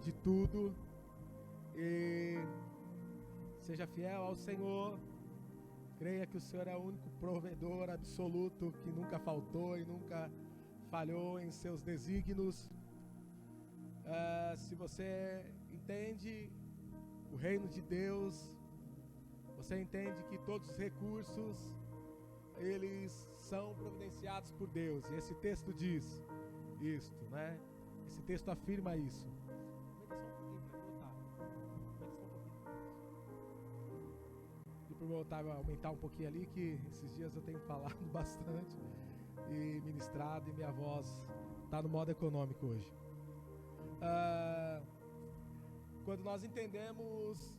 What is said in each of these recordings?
de tudo e seja fiel ao Senhor. Creia que o Senhor é o único provedor absoluto, que nunca faltou e nunca falhou em seus desígnios. Se você entende o reino de Deus, você entende que todos os recursos, eles são providenciados por Deus. E esse texto diz isto, né? Esse texto afirma isso. Para aumentar um pouquinho ali, que esses dias eu tenho falado bastante e ministrado, e minha voz está no modo econômico hoje. Quando nós entendemos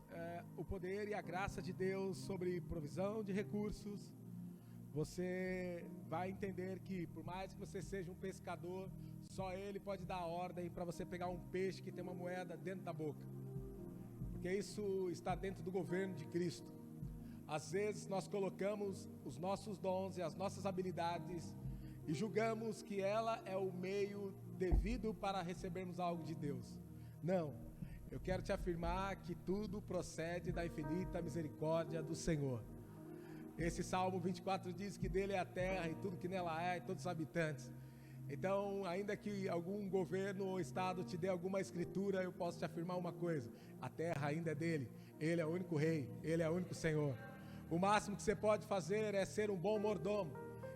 o poder e a graça de Deus sobre provisão de recursos, você vai entender que, por mais que você seja um pescador, só Ele pode dar ordem para você pegar um peixe que tem uma moeda dentro da boca, porque isso está dentro do governo de Cristo. Às vezes nós colocamos os nossos dons e as nossas habilidades e julgamos que ela é o meio devido para recebermos algo de Deus. Não, eu quero te afirmar que tudo procede da infinita misericórdia do Senhor. Esse Salmo 24 diz que dele é a terra e tudo que nela há e todos os habitantes. Então, ainda que algum governo ou estado te dê alguma escritura, eu posso te afirmar uma coisa: a terra ainda é dele, ele é o único rei, ele é o único Senhor. O máximo que você pode fazer é ser um bom mordomo.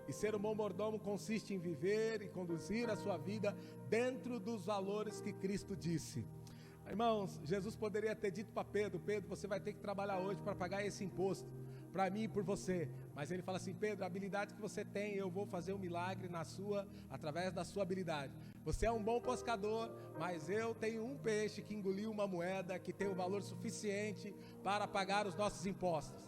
E ser um bom mordomo consiste em viver e conduzir a sua vida dentro dos valores que Cristo disse. Irmãos, Jesus poderia ter dito para Pedro: Pedro, você vai ter que trabalhar hoje para pagar esse imposto, para mim e por você. Mas ele fala assim: Pedro, a habilidade que você tem, eu vou fazer um milagre através da sua habilidade. Você é um bom pescador, mas eu tenho um peixe que engoliu uma moeda que tem o valor suficiente para pagar os nossos impostos.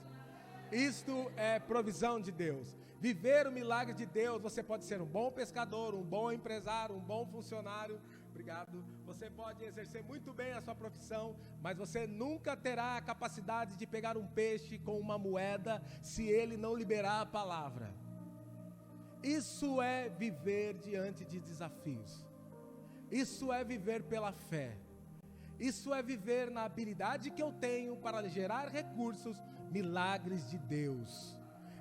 Isto é provisão de Deus. Viver o milagre de Deus. Você pode ser um bom pescador, um bom empresário, um bom funcionário. Obrigado. Você pode exercer muito bem a sua profissão, mas você nunca terá a capacidade de pegar um peixe com uma moeda se ele não liberar a palavra. Isso é viver diante de desafios. Isso é viver pela fé. Isso é viver na habilidade que eu tenho para gerar recursos, milagres de Deus.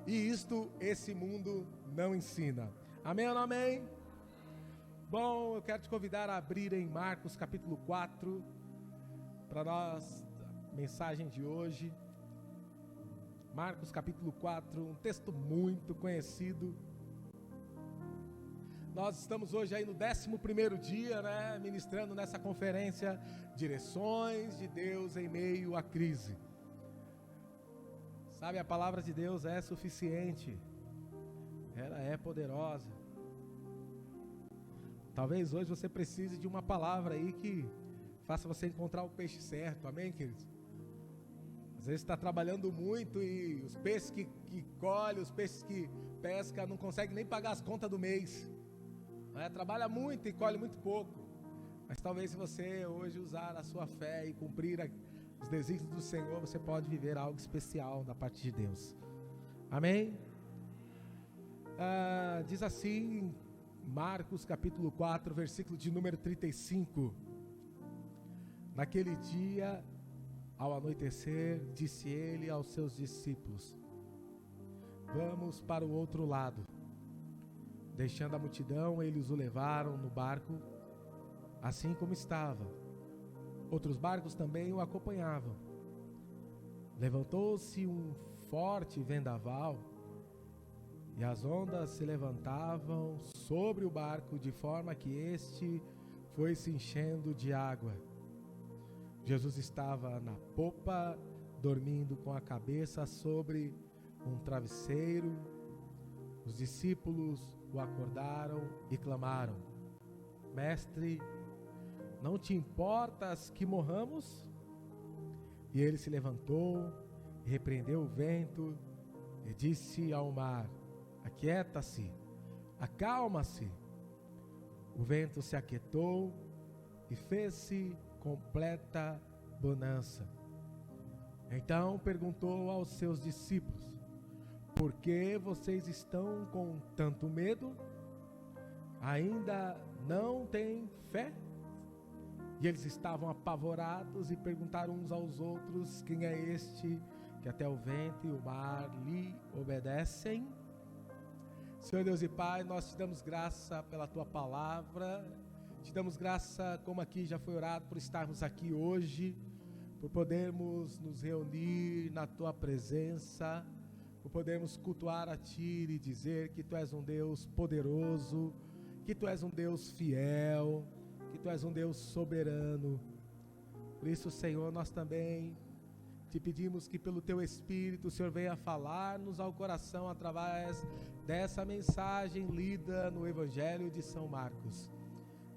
E isto esse mundo não ensina. Amém ou não amém? Bom, eu quero te convidar a abrir em Marcos capítulo 4, para nós, a mensagem de hoje. Marcos capítulo 4, um texto muito conhecido. Nós estamos hoje aí no 11º dia, né, ministrando nessa conferência Direções de Deus em meio à crise. Sabe, a palavra de Deus é suficiente, ela é poderosa. Talvez hoje você precise de uma palavra aí que faça você encontrar o peixe certo, amém, queridos? Às vezes está trabalhando muito e os peixes que colhe, os peixes que pesca, não conseguem nem pagar as contas do mês. Trabalha muito e colhe muito pouco. Mas talvez se você hoje usar a sua fé e cumprir os desígnios do Senhor, você pode viver algo especial da parte de Deus. Amém? Diz assim, Marcos capítulo 4, versículo de número 35. Naquele dia, ao anoitecer, disse ele aos seus discípulos: vamos para o outro lado. Deixando a multidão, eles o levaram no barco, assim como estava. Outros barcos também o acompanhavam. Levantou-se um forte vendaval, e as ondas se levantavam sobre o barco, de forma que este foi se enchendo de água. Jesus estava na popa, dormindo com a cabeça sobre um travesseiro. Os discípulos o acordaram e clamaram: Mestre, não te importas que morramos? E ele se levantou, repreendeu o vento e disse ao mar: aquieta-se, acalma-se. O vento se aquietou e fez-se completa bonança. Então perguntou aos seus discípulos: por que vocês estão com tanto medo? Ainda não têm fé? E eles estavam apavorados e perguntaram uns aos outros: quem é este que até o vento e o mar lhe obedecem? Senhor Deus e Pai, nós te damos graça pela tua palavra, te damos graça, como aqui já foi orado, por estarmos aqui hoje, por podermos nos reunir na tua presença, por podermos cultuar a ti e dizer que tu és um Deus poderoso, que tu és um Deus fiel, que tu és um Deus soberano. Por isso, Senhor, nós também te pedimos que pelo teu Espírito o Senhor venha falar-nos ao coração através dessa mensagem lida no Evangelho de São Marcos.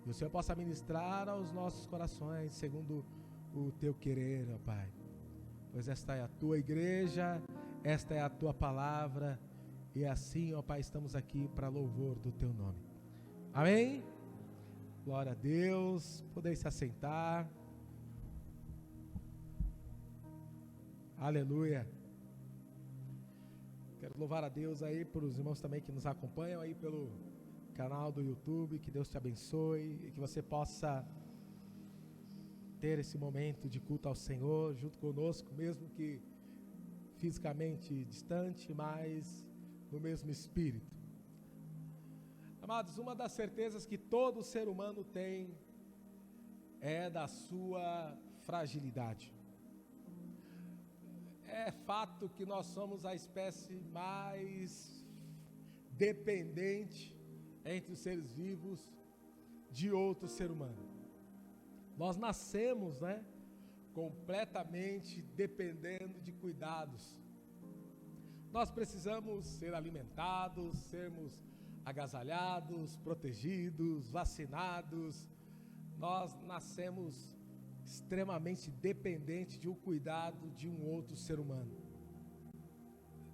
E o Senhor possa ministrar aos nossos corações segundo o teu querer, ó Pai. Pois esta é a tua igreja, esta é a tua palavra, e assim, ó Pai, estamos aqui para louvor do teu nome. Amém? Glória a Deus. Podeis se assentar. Aleluia. Quero louvar a Deus aí por os irmãos também que nos acompanham aí pelo canal do YouTube. Que Deus te abençoe e que você possa ter esse momento de culto ao Senhor junto conosco, mesmo que fisicamente distante, mas no mesmo espírito. Amados, uma das certezas que todo ser humano tem é da sua fragilidade. É fato que nós somos a espécie mais dependente entre os seres vivos de outro ser humano. Nós nascemos, completamente dependendo de cuidados. Nós precisamos ser alimentados, sermos agasalhados, protegidos, vacinados. Nós nascemos extremamente dependente de um cuidado de um outro ser humano.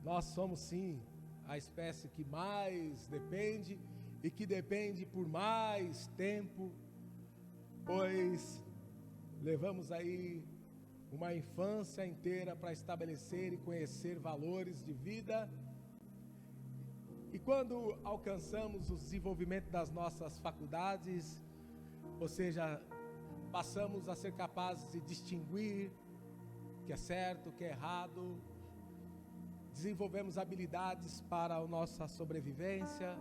Nós somos sim a espécie que mais depende e que depende por mais tempo, pois levamos aí uma infância inteira para estabelecer e conhecer valores de vida, e quando alcançamos o desenvolvimento das nossas faculdades, ou seja, passamos a ser capazes de distinguir o que é certo, o que é errado, desenvolvemos habilidades para a nossa sobrevivência.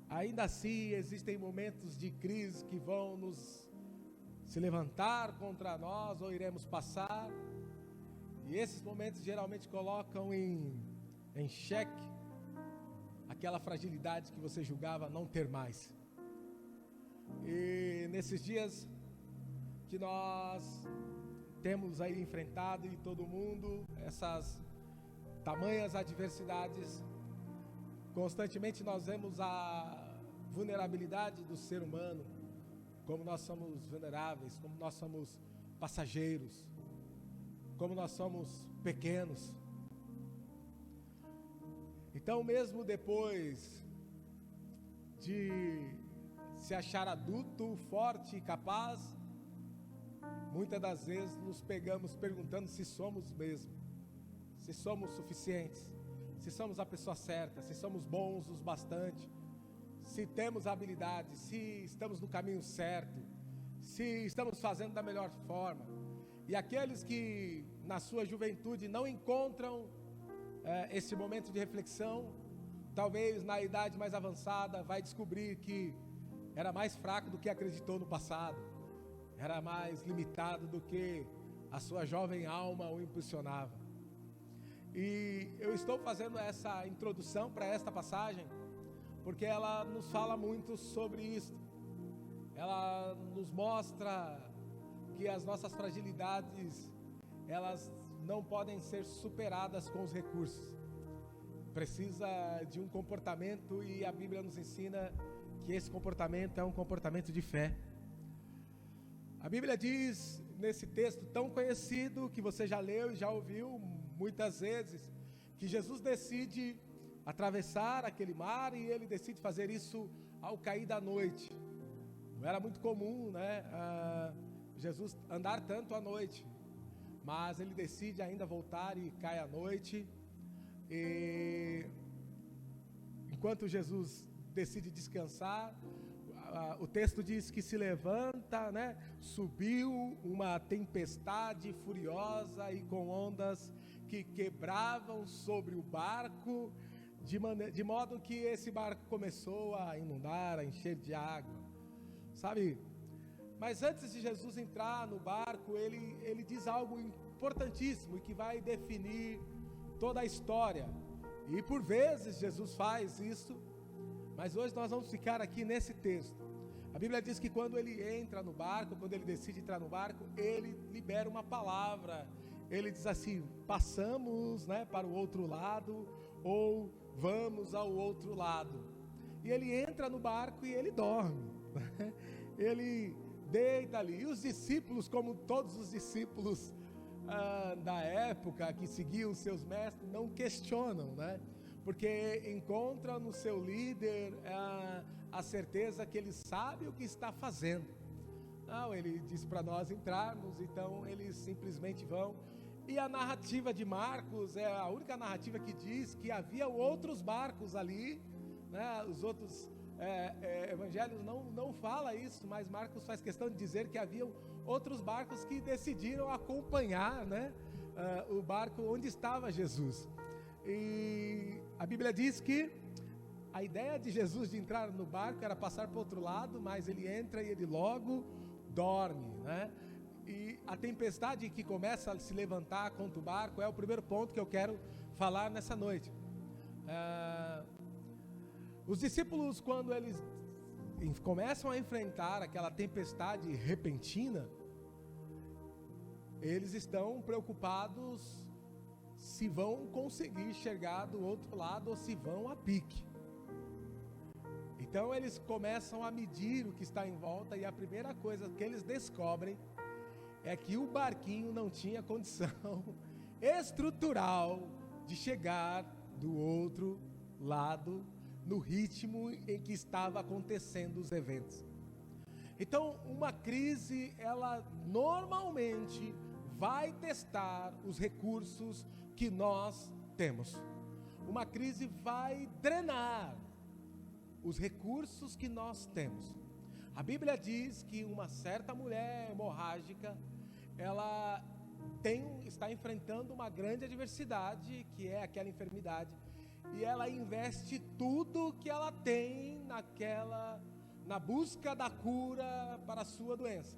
Ainda assim, existem momentos de crise que vão se levantar contra nós ou iremos passar, e esses momentos geralmente colocam em xeque aquela fragilidade que você julgava não ter mais. E nesses dias que nós temos aí enfrentado, e todo mundo, essas tamanhas adversidades, constantemente nós vemos a vulnerabilidade do ser humano, como nós somos vulneráveis, como nós somos passageiros, como nós somos pequenos. Então, mesmo depois de se achar adulto, forte e capaz, muitas das vezes nos pegamos perguntando se somos mesmo, se somos suficientes, se somos a pessoa certa, se somos bons o bastante, se temos habilidade, se estamos no caminho certo, se estamos fazendo da melhor forma. E aqueles que na sua juventude não encontram esse momento de reflexão, talvez na idade mais avançada vai descobrir que era mais fraco do que acreditou no passado, era mais limitado do que a sua jovem alma o impulsionava. E eu estou fazendo essa introdução para esta passagem porque ela nos fala muito sobre isso. Ela nos mostra que as nossas fragilidades, elas não podem ser superadas com os recursos. Precisa de um comportamento, e a Bíblia nos ensina que esse comportamento é um comportamento de fé. A Bíblia diz, nesse texto tão conhecido, que você já leu e já ouviu muitas vezes, que Jesus decide atravessar aquele mar, e ele decide fazer isso ao cair da noite. Não era muito comum, Jesus andar tanto à noite, mas ele decide ainda voltar e cai à noite. E enquanto Jesus decide descansar, o texto diz que se levanta, né? Subiu uma tempestade furiosa e com ondas que quebravam sobre o barco, de modo que esse barco começou a inundar, a encher de água, sabe? Mas antes de Jesus entrar no barco, ele diz algo importantíssimo e que vai definir toda a história. E por vezes Jesus faz isso, mas hoje nós vamos ficar aqui nesse texto. A Bíblia diz que quando ele entra no barco, quando ele decide entrar no barco, ele libera uma palavra. Ele diz assim: passamos, né, para o outro lado, ou vamos ao outro lado. E ele entra no barco e ele dorme. Ele deita ali. E os discípulos, como todos os discípulos da época que seguiam seus mestres, não questionam, né? Porque encontram no seu líder a certeza que ele sabe o que está fazendo. Não, ele diz para nós entrarmos, então eles simplesmente vão. E a narrativa de Marcos é a única narrativa que diz que havia outros barcos ali, né? Os outros evangelhos não fala isso, mas Marcos faz questão de dizer que haviam outros barcos que decidiram acompanhar, né? O barco onde estava Jesus. E a Bíblia diz que a ideia de Jesus de entrar no barco era passar para o outro lado, mas ele entra e ele logo dorme, né? E a tempestade que começa a se levantar contra o barco é o primeiro ponto que eu quero falar nessa noite. Os discípulos, quando eles começam a enfrentar aquela tempestade repentina, eles estão preocupados se vão conseguir chegar do outro lado ou se vão a pique. Então eles começam a medir o que está em volta, e a primeira coisa que eles descobrem é que o barquinho não tinha condição estrutural de chegar do outro lado no ritmo em que estava acontecendo os eventos. Então, uma crise, ela normalmente vai testar os recursos que nós temos. Uma crise vai drenar os recursos que nós temos. A Bíblia diz que uma certa mulher hemorrágica, ela está enfrentando uma grande adversidade, que é aquela enfermidade, e ela investe tudo que ela tem na busca da cura para a sua doença.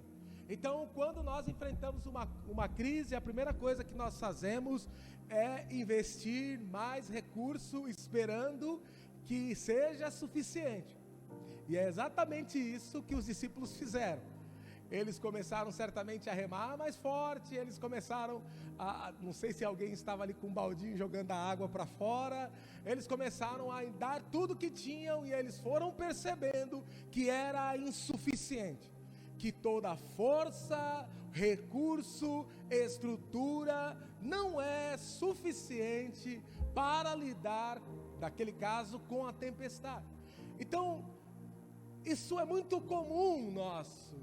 Então, quando nós enfrentamos uma crise, a primeira coisa que nós fazemos é investir mais recurso, esperando que seja suficiente. E é exatamente isso que os discípulos fizeram. Eles começaram certamente a remar mais forte, eles começaram não sei se alguém estava ali com um baldinho jogando a água para fora, eles começaram a dar tudo que tinham, e eles foram percebendo que era insuficiente, que toda força, recurso, estrutura não é suficiente para lidar, naquele caso, com a tempestade. Então, isso é muito comum nosso,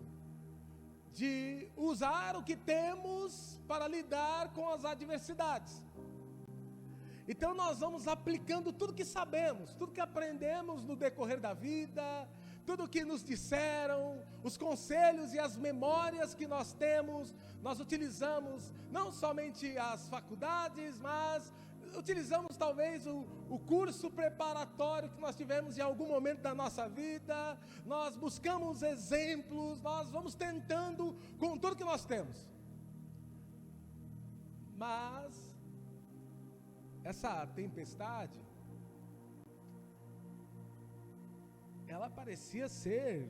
de usar o que temos para lidar com as adversidades. Então nós vamos aplicando tudo que sabemos, tudo que aprendemos no decorrer da vida, tudo que nos disseram, os conselhos e as memórias que nós temos, nós utilizamos não somente as faculdades, mas utilizamos talvez o curso preparatório que nós tivemos em algum momento da nossa vida, nós buscamos exemplos, nós vamos tentando com tudo que nós temos. Mas essa tempestade, ela parecia ser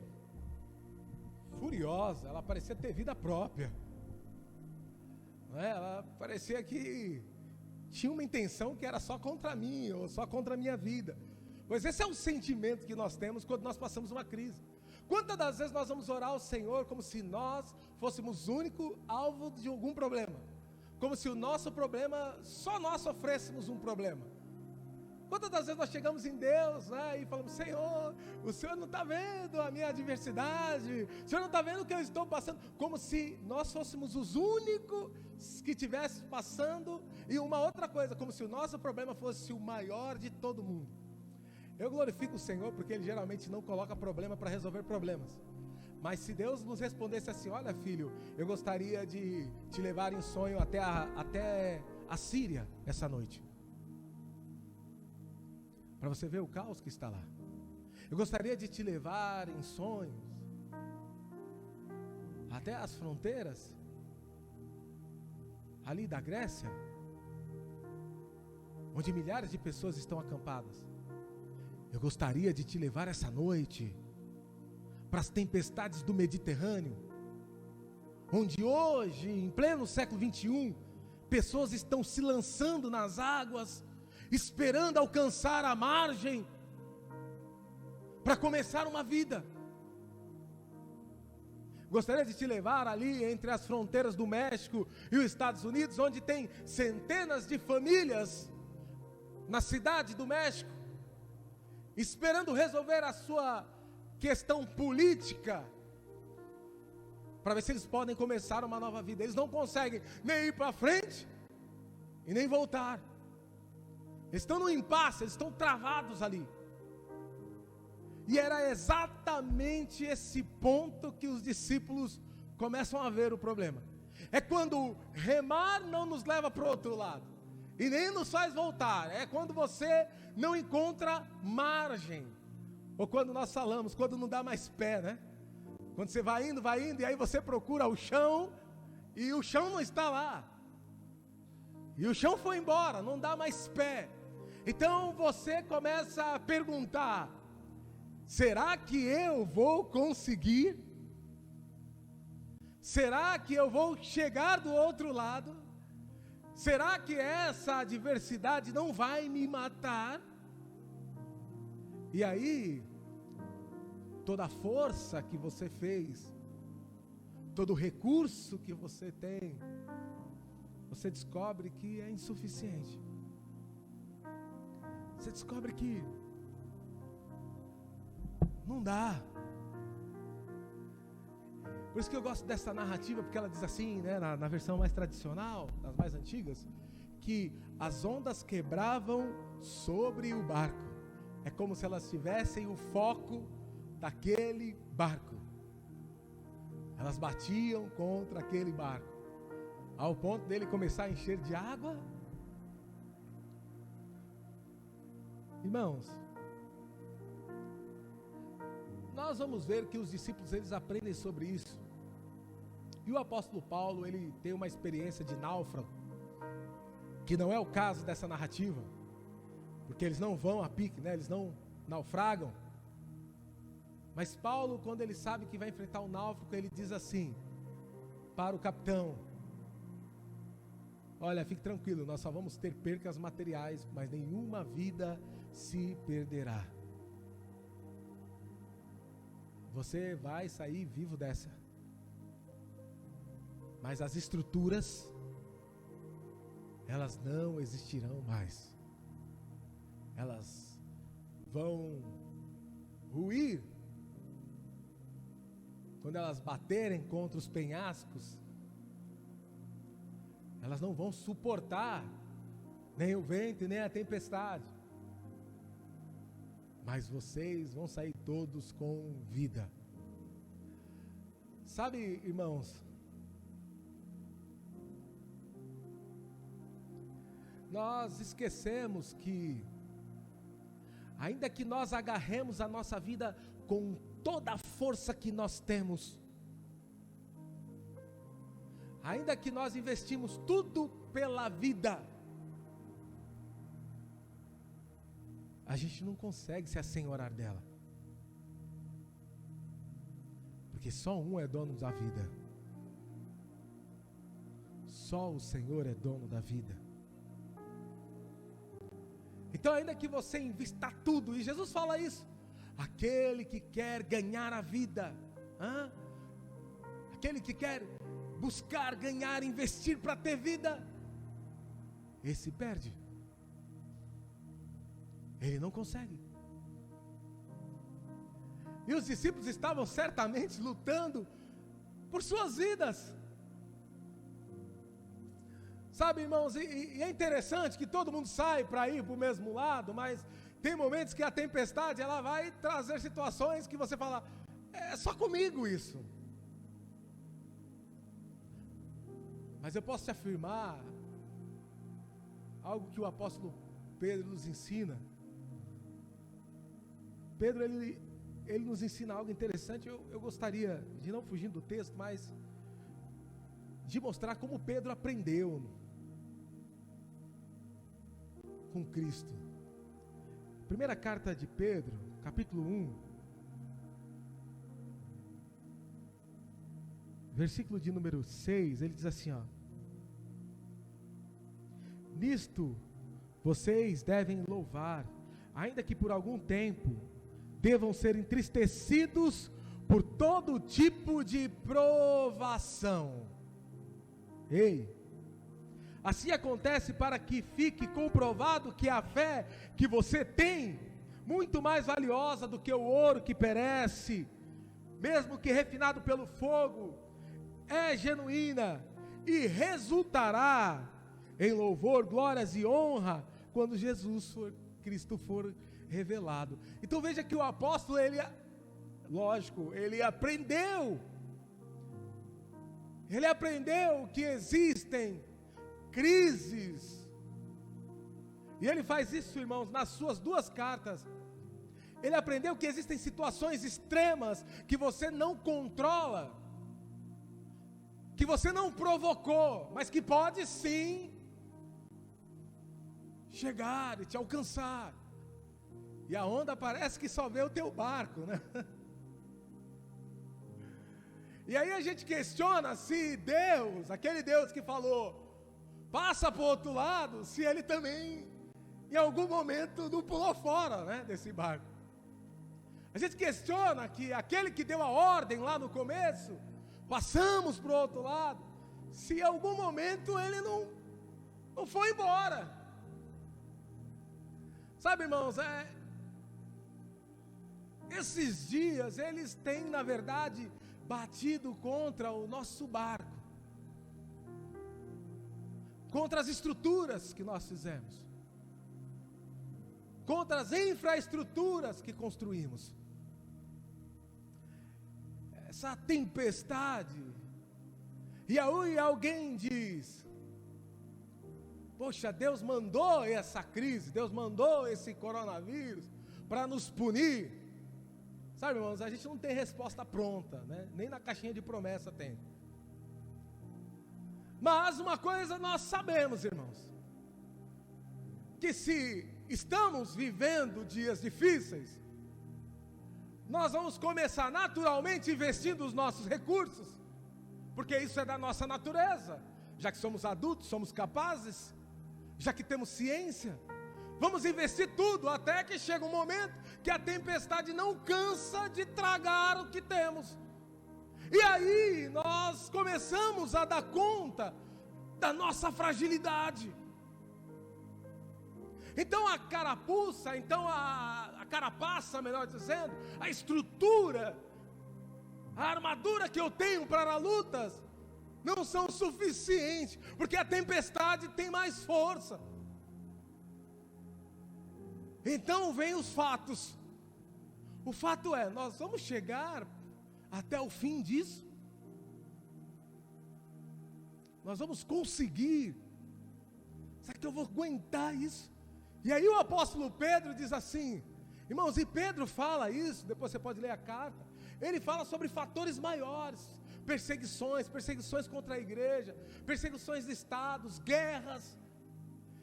furiosa, ela parecia ter vida própria, não é? Ela parecia que tinha uma intenção que era só contra mim, ou só contra a minha vida. Pois esse é o sentimento que nós temos quando nós passamos uma crise. Quantas das vezes nós vamos orar ao Senhor como se nós fôssemos o único alvo de algum problema? Como se o nosso problema, só nós sofrêssemos um problema. Quantas das vezes nós chegamos em Deus, né, e falamos: Senhor, o Senhor não está vendo a minha adversidade, o Senhor não está vendo o que eu estou passando, como se nós fôssemos os únicos que estivessem passando. E uma outra coisa, como se o nosso problema fosse o maior de todo mundo. Eu glorifico o Senhor porque Ele geralmente não coloca problema para resolver problemas. Mas se Deus nos respondesse assim: olha filho, eu gostaria de te levar em sonho até a Síria essa noite, para você ver o caos que está lá. Eu gostaria de te levar em sonhos até as fronteiras ali da Grécia, onde milhares de pessoas estão acampadas. Eu gostaria de te levar essa noite para as tempestades do Mediterrâneo, onde hoje, em pleno século 21, pessoas estão se lançando nas águas, esperando alcançar a margem, para começar uma vida. Gostaria de te levar ali entre as fronteiras do México e os Estados Unidos, onde tem centenas de famílias, na cidade do México, esperando resolver a sua questão política, para ver se eles podem começar uma nova vida. Eles não conseguem nem ir para frente e nem voltar. Eles estão no impasse, eles estão travados ali. E era exatamente esse ponto que os discípulos começam a ver o problema. É quando remar não nos leva para o outro lado e nem nos faz voltar. É quando você não encontra margem. Ou quando nós falamos, quando não dá mais pé, né? Quando você vai indo, e aí você procura o chão, e o chão não está lá. E o chão foi embora, não dá mais pé. Então você começa a perguntar: será que eu vou conseguir? Será que eu vou chegar do outro lado? Será que essa adversidade não vai me matar? E aí, toda a força que você fez, todo o recurso que você tem, você descobre que é insuficiente. Você descobre que não dá. Por isso que eu gosto dessa narrativa, porque ela diz assim, né, na versão mais tradicional, das mais antigas, que as ondas quebravam sobre o barco. É como se elas tivessem o foco daquele barco. Elas batiam contra aquele barco, ao ponto dele começar a encher de água. Irmãos, nós vamos ver que os discípulos, eles aprendem sobre isso. E o apóstolo Paulo, ele tem uma experiência de náufrago, que não é o caso dessa narrativa, porque eles não vão a pique, né? Eles não naufragam. Mas Paulo, quando ele sabe que vai enfrentar um náufrago, ele diz assim para o capitão: olha, fique tranquilo, nós só vamos ter percas materiais, mas nenhuma vida se perderá. Você vai sair vivo dessa. Mas as estruturas, elas não existirão mais. Elas vão ruir quando elas baterem contra os penhascos. Elas não vão suportar nem o vento e nem a tempestade. Mas vocês vão sair todos com vida. Sabe, irmãos, nós esquecemos que, ainda que nós agarremos a nossa vida com toda a força que nós temos, ainda que nós investimos tudo pela vida, a gente não consegue se assenhorar dela, porque só um é dono da vida. Só o Senhor é dono da vida. Então, ainda que você invista tudo, e Jesus fala isso: aquele que quer ganhar a vida, aquele que quer buscar ganhar, investir para ter vida, esse perde. Ele não consegue. E os discípulos estavam certamente lutando por suas vidas. Sabe, irmãos, e é interessante que todo mundo sai para ir para o mesmo lado, mas Tem momentos que a tempestade ela vai trazer situações que você fala, é só comigo isso. Mas eu posso te afirmar algo que o apóstolo Pedro nos ensina. Pedro, ele nos ensina algo interessante. Eu gostaria de não fugir do texto, mas de mostrar como Pedro aprendeu com Cristo. Primeira carta de Pedro, capítulo 1, versículo de número 6, ele diz assim, ó: nisto vocês devem louvar, ainda que por algum tempo devam ser entristecidos por todo tipo de provação. Ei, assim acontece para que fique comprovado que a fé que você tem, muito mais valiosa do que o ouro que perece, mesmo que refinado pelo fogo, é genuína e resultará em louvor, glórias e honra quando Cristo for revelado. Então veja que o apóstolo, ele aprendeu que existem crises, e ele faz isso, irmãos, nas suas duas cartas. Ele aprendeu que existem situações extremas que você não controla, que você não provocou, mas que pode sim chegar e te alcançar, e a onda parece que só vê o teu barco, né? E aí a gente questiona se Deus, aquele Deus que falou, passa para o outro lado, se ele também, em algum momento, não pulou fora, né, desse barco. A gente questiona que aquele que deu a ordem lá no começo, passamos para o outro lado, se em algum momento ele não foi embora. Sabe, irmãos, esses dias, eles têm, na verdade, batido contra o nosso barco, contra as estruturas que nós fizemos, contra as infraestruturas que construímos. Essa tempestade, e aí alguém diz, poxa, Deus mandou essa crise, Deus mandou esse coronavírus para nos punir. Sabe, irmãos, a gente não tem resposta pronta, né? Nem na caixinha de promessa tem. Mas uma coisa nós sabemos, irmãos, que se estamos vivendo dias difíceis, nós vamos começar naturalmente investindo os nossos recursos, porque isso é da nossa natureza, já que somos adultos, somos capazes, já que temos ciência, vamos investir tudo, até que chega um momento que a tempestade não cansa de tragar o que temos, e aí nós começamos a dar conta da nossa fragilidade. Então a carapuça, a carapaça, melhor dizendo, a estrutura, a armadura que eu tenho para lutas, não são suficientes, porque a tempestade tem mais força. Então vem os fatos. O fato é, nós vamos chegar até o fim disso? Nós vamos conseguir? Será que eu vou aguentar isso? E aí o apóstolo Pedro diz assim, irmãos, e Pedro fala isso, depois você pode ler a carta, ele fala sobre fatores maiores, perseguições contra a igreja, perseguições de estados, guerras.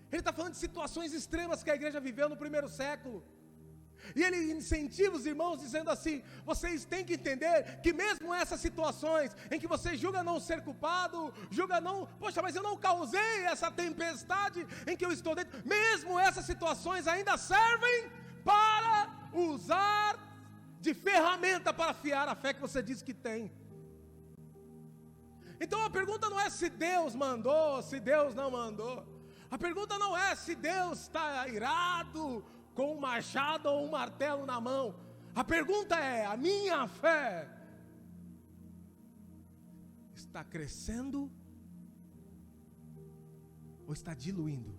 Ele está falando de situações extremas que a igreja viveu no primeiro século. E ele incentiva os irmãos dizendo assim, vocês têm que entender que mesmo essas situações em que você julga não ser culpado, poxa, mas eu não causei essa tempestade em que eu estou dentro, mesmo essas situações ainda servem para usar de ferramenta para afiar a fé que você diz que tem. Então a pergunta não é se Deus mandou, se Deus não mandou. A pergunta não é se Deus está irado com um machado ou um martelo na mão. A pergunta é, a minha fé está crescendo ou está diluindo?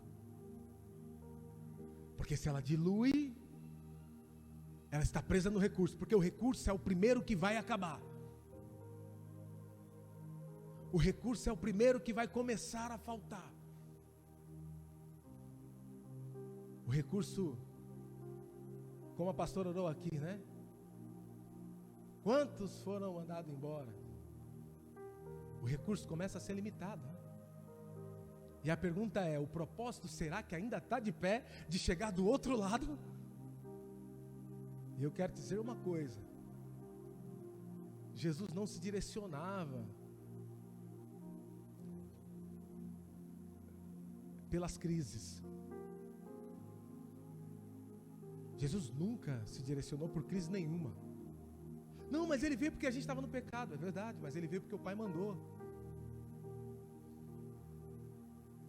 Porque se ela dilui, ela está presa no recurso, porque o recurso é o primeiro que vai acabar. O recurso é o primeiro que vai começar a faltar. O recurso, como a pastora orou aqui, né? Quantos foram mandados embora? O recurso começa a ser limitado, né? E a pergunta é, o propósito será que ainda está de pé, de chegar do outro lado? E eu quero dizer uma coisa, Jesus não se direcionava pelas crises. Jesus nunca se direcionou por crise nenhuma. Não, mas ele veio porque a gente estava no pecado, é verdade, mas ele veio porque o Pai mandou.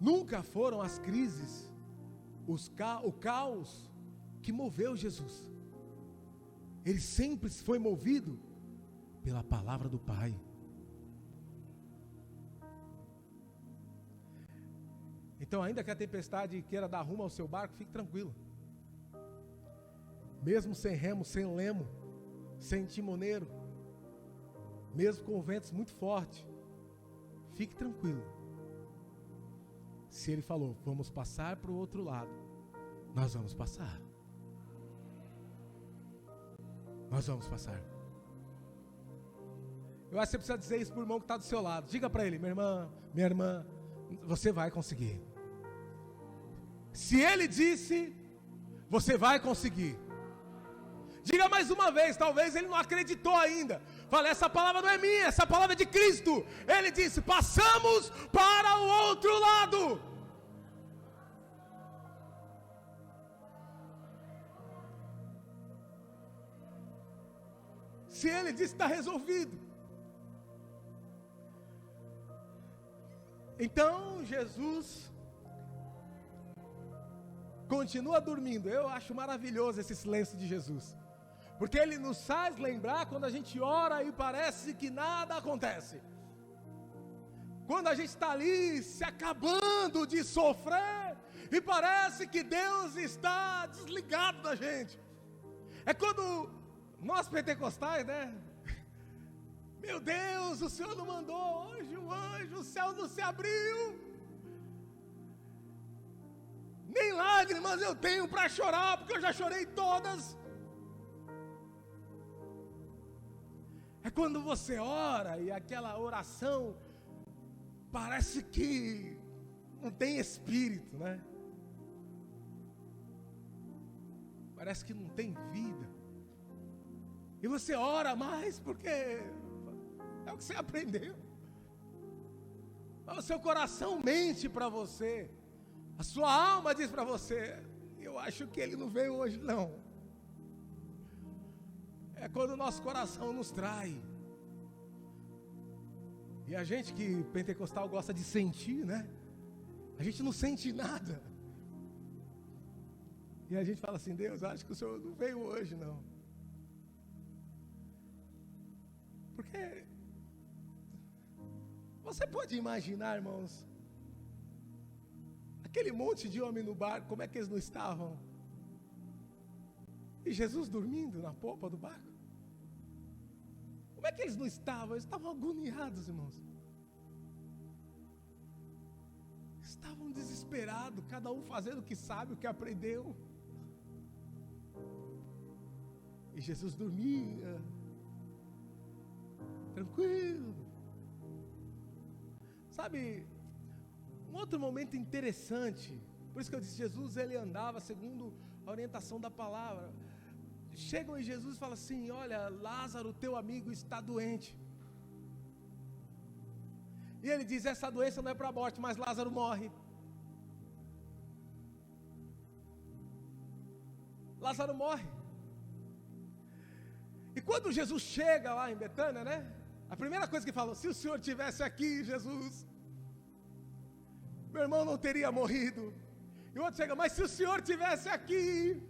Nunca foram as crises, o caos que moveu Jesus. Ele sempre foi movido pela palavra do Pai. Então, ainda que a tempestade queira dar rumo ao seu barco, fique tranquilo. Mesmo sem remo, sem lemo, sem timoneiro, mesmo com ventos muito fortes, fique tranquilo. Se ele falou, vamos passar para o outro lado, nós vamos passar. Nós vamos passar. Eu acho que você precisa dizer isso para o irmão que está do seu lado. Diga para ele, minha irmã, você vai conseguir. Se ele disse, você vai conseguir. Diga mais uma vez, talvez ele não acreditou ainda. Fala, essa palavra não é minha, essa palavra é de Cristo. Ele disse, passamos para o outro lado. Se ele disse, está resolvido. Então Jesus continua dormindo. Eu acho maravilhoso esse silêncio de Jesus, porque ele nos faz lembrar quando a gente ora e parece que nada acontece. Quando a gente está ali se acabando de sofrer e parece que Deus está desligado da gente. É quando nós pentecostais, né? Meu Deus, o Senhor não mandou hoje um anjo, o céu não se abriu. Nem lágrimas eu tenho para chorar, porque eu já chorei todas. É quando você ora e aquela oração parece que não tem espírito, né? Parece que não tem vida. E você ora mais porque é o que você aprendeu. O seu coração mente para você. A sua alma diz para você, eu acho que ele não veio hoje não. É quando o nosso coração nos trai. E a gente que pentecostal gosta de sentir, né? A gente não sente nada. E a gente fala assim, Deus, acho que o Senhor não veio hoje não. Porque você pode imaginar, irmãos, aquele monte de homem no barco, como é que eles não estavam? E Jesus dormindo na popa do barco? Como é que eles não estavam? Eles estavam agoniados, irmãos. Estavam desesperados, cada um fazendo o que sabe, o que aprendeu. E Jesus dormia, tranquilo. Sabe, um outro momento interessante, por isso que eu disse, Jesus ele andava segundo a orientação da palavra. Chegam em Jesus e falam assim, olha, Lázaro, teu amigo está doente. E ele diz, essa doença não é para a morte, mas Lázaro morre. Lázaro morre. E quando Jesus chega lá em Betânia, né? A primeira coisa que falou, se o Senhor estivesse aqui, Jesus, meu irmão não teria morrido. E o outro chega, mas se o Senhor estivesse aqui.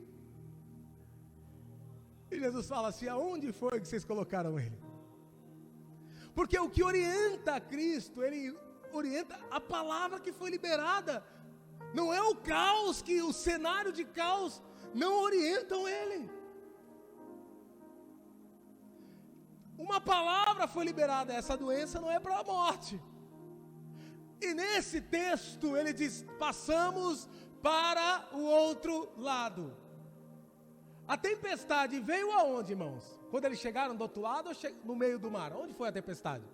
E Jesus fala assim, aonde foi que vocês colocaram ele? Porque o que orienta a Cristo, ele orienta a palavra que foi liberada. Não é o caos, que o cenário de caos não orientam ele. palavra foi liberada, essa doença não é para a morte. E nesse texto ele diz, passamos para o outro lado. A tempestade veio aonde, irmãos? Quando eles chegaram do outro lado ou no meio do mar? Onde foi a tempestade?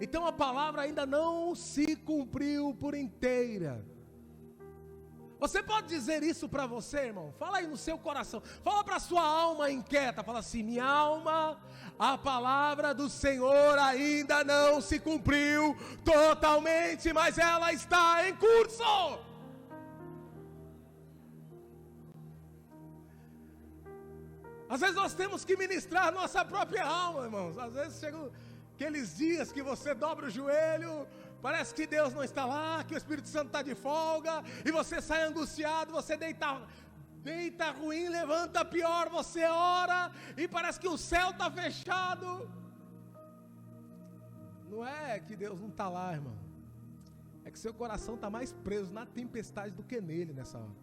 Então a palavra ainda não se cumpriu por inteira. Você pode dizer isso para você, irmão? Fala aí no seu coração. Fala para a sua alma inquieta. Fala assim, minha alma, a palavra do Senhor ainda não se cumpriu totalmente, mas ela está em curso. Às vezes nós temos que ministrar nossa própria alma, irmãos. Às vezes chegam aqueles dias que você dobra o joelho, parece que Deus não está lá, que o Espírito Santo está de folga, e você sai angustiado, você deita ruim, levanta pior, você ora, e parece que o céu está fechado. Não é que Deus não está lá, irmão. É que seu coração está mais preso na tempestade do que nele nessa hora.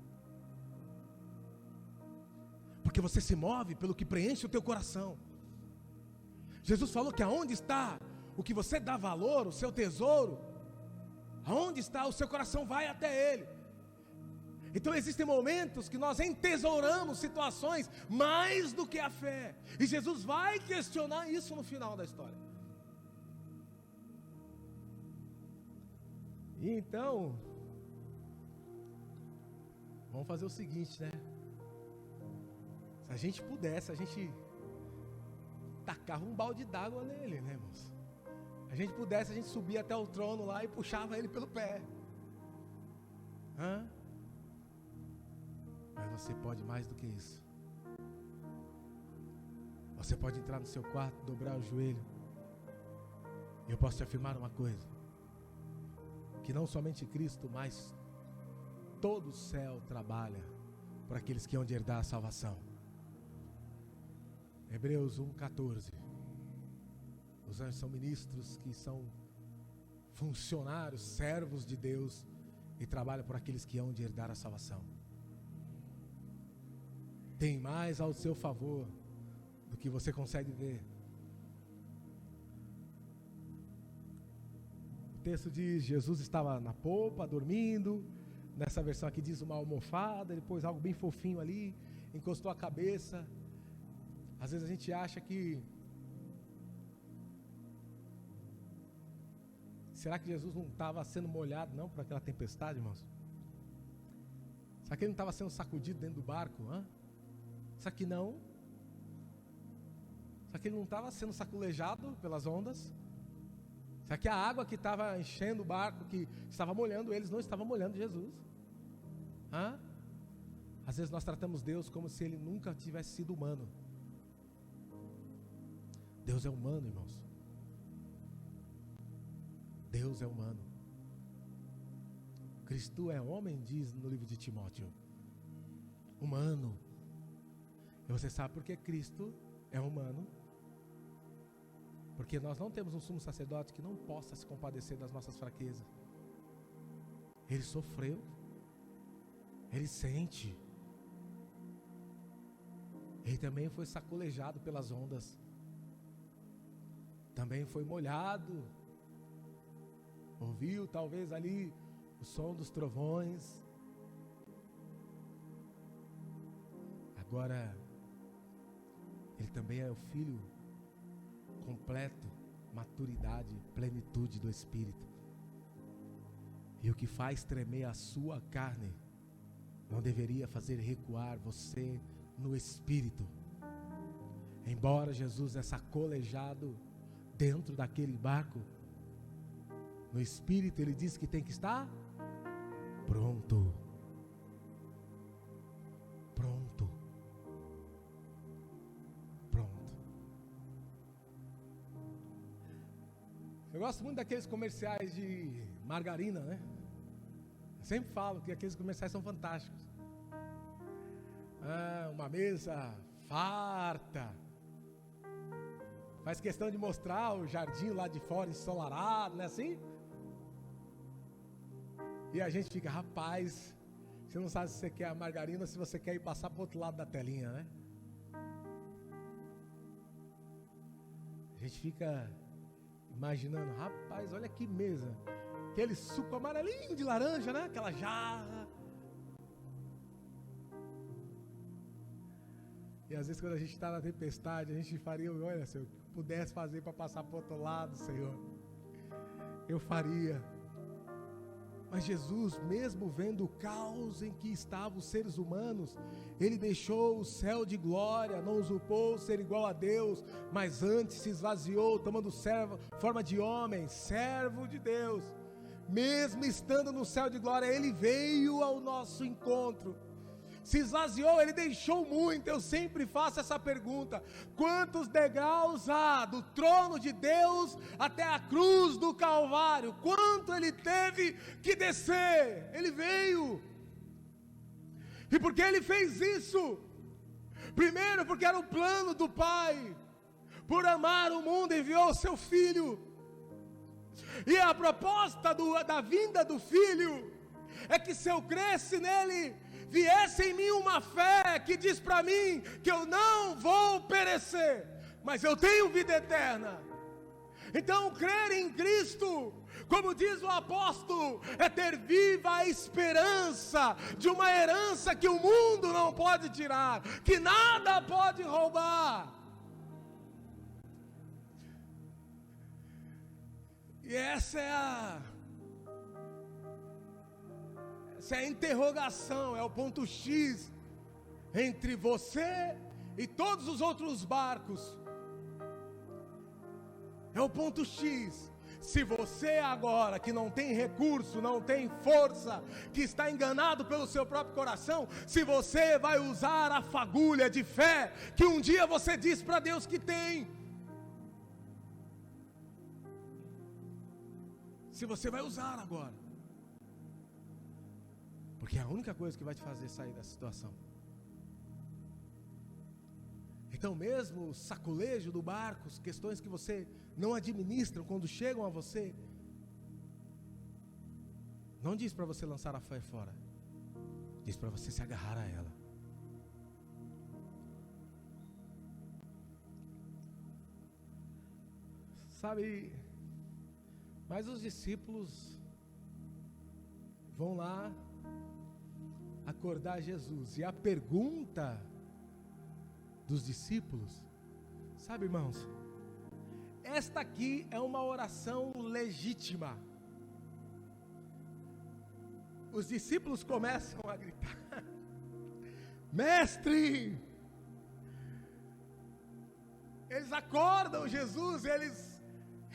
Porque você se move pelo que preenche o teu coração. Jesus falou que aonde está o que você dá valor, o seu tesouro, aonde está o seu coração vai até ele. Então existem momentos que nós entesouramos situações mais do que a fé. E Jesus vai questionar isso no final da história. E então, vamos fazer o seguinte, né? Se a gente pudesse, a gente tacava um balde d'água nele, né, irmãos? A gente pudesse, a gente subia até o trono lá e puxava ele pelo pé. Mas você pode mais do que isso. Você pode entrar no seu quarto, dobrar o joelho. E eu posso te afirmar uma coisa: que não somente Cristo, mas todo o céu trabalha por aqueles que hão de herdar a salvação. Hebreus 1,14. Os anjos são ministros que são funcionários, servos de Deus, e trabalham por aqueles que hão de herdar a salvação. Tem mais ao seu favor do que você consegue ver. O texto diz: Jesus estava na polpa, dormindo. Nessa versão aqui diz uma almofada, ele pôs algo bem fofinho ali, encostou a cabeça. Às vezes a gente acha que... Será que Jesus não estava sendo molhado não por aquela tempestade, irmãos? Será que ele não estava sendo sacudido dentro do barco? Será que não? Será que ele não estava sendo saculejado pelas ondas? Será que a água que estava enchendo o barco, que estava molhando eles, não estava molhando Jesus? Às vezes nós tratamos Deus como se ele nunca tivesse sido humano. Deus é humano, irmãos. Deus é humano. Cristo é homem, diz no livro de Timóteo. Humano. E você sabe por que Cristo é humano? Porque nós não temos um sumo sacerdote que não possa se compadecer das nossas fraquezas. Ele sofreu. Ele sente. Ele também foi sacolejado pelas ondas. Também foi molhado. Ouviu talvez ali o som dos trovões. Agora, ele também é o Filho completo, maturidade, plenitude do Espírito. E o que faz tremer a sua carne não deveria fazer recuar você no Espírito. Embora Jesus é sacolejado dentro daquele barco, no Espírito ele diz que tem que estar pronto. Pronto. Pronto. Eu gosto muito daqueles comerciais de margarina, né? Eu sempre falo que aqueles comerciais são fantásticos. Uma mesa farta. Faz questão de mostrar o jardim lá de fora ensolarado, não é assim? E a gente fica, rapaz, você não sabe se você quer a margarina ou se você quer ir passar para o outro lado da telinha, né? gente fica imaginando, rapaz, olha que mesa, aquele suco amarelinho de laranja, né? Aquela jarra. E às vezes quando a gente está na tempestade, a gente faria, olha, se eu pudesse fazer para passar para o outro lado, Senhor, eu faria. Mas Jesus, mesmo vendo o caos em que estavam os seres humanos, Ele deixou o céu de glória, não usurpou ser igual a Deus, mas antes se esvaziou, tomando forma de homem, servo de Deus. Mesmo estando no céu de glória, Ele veio ao nosso encontro. Se esvaziou, Ele deixou muito. Eu sempre faço essa pergunta: quantos degraus há do trono de Deus até a cruz do Calvário? Quanto Ele teve que descer? Ele veio. E por que Ele fez isso? Primeiro, porque era o plano do Pai. Por amar o mundo, enviou o seu Filho. E a proposta da vinda do Filho é que, se eu cresce nele, viesse em mim uma fé que diz para mim que eu não vou perecer, mas eu tenho vida eterna. Então, crer em Cristo, como diz o apóstolo, é ter viva a esperança de uma herança que o mundo não pode tirar, que nada pode roubar. E essa é a interrogação, é o ponto X entre você e todos os outros barcos. É o ponto X. Se você agora, que não tem recurso, não tem força, que está enganado pelo seu próprio coração, se você vai usar a fagulha de fé que um dia você disse para Deus que tem. Se você vai usar agora. Porque é a única coisa que vai te fazer sair da situação. Então, mesmo o sacolejo do barco, questões que você não administra quando chegam a você, não diz para você lançar a fé fora, diz para você se agarrar a ela. Sabe, mas os discípulos vão lá acordar Jesus, e a pergunta dos discípulos, sabe, irmãos, esta aqui é uma oração legítima. Os discípulos começam a gritar: mestre! Eles acordam Jesus, eles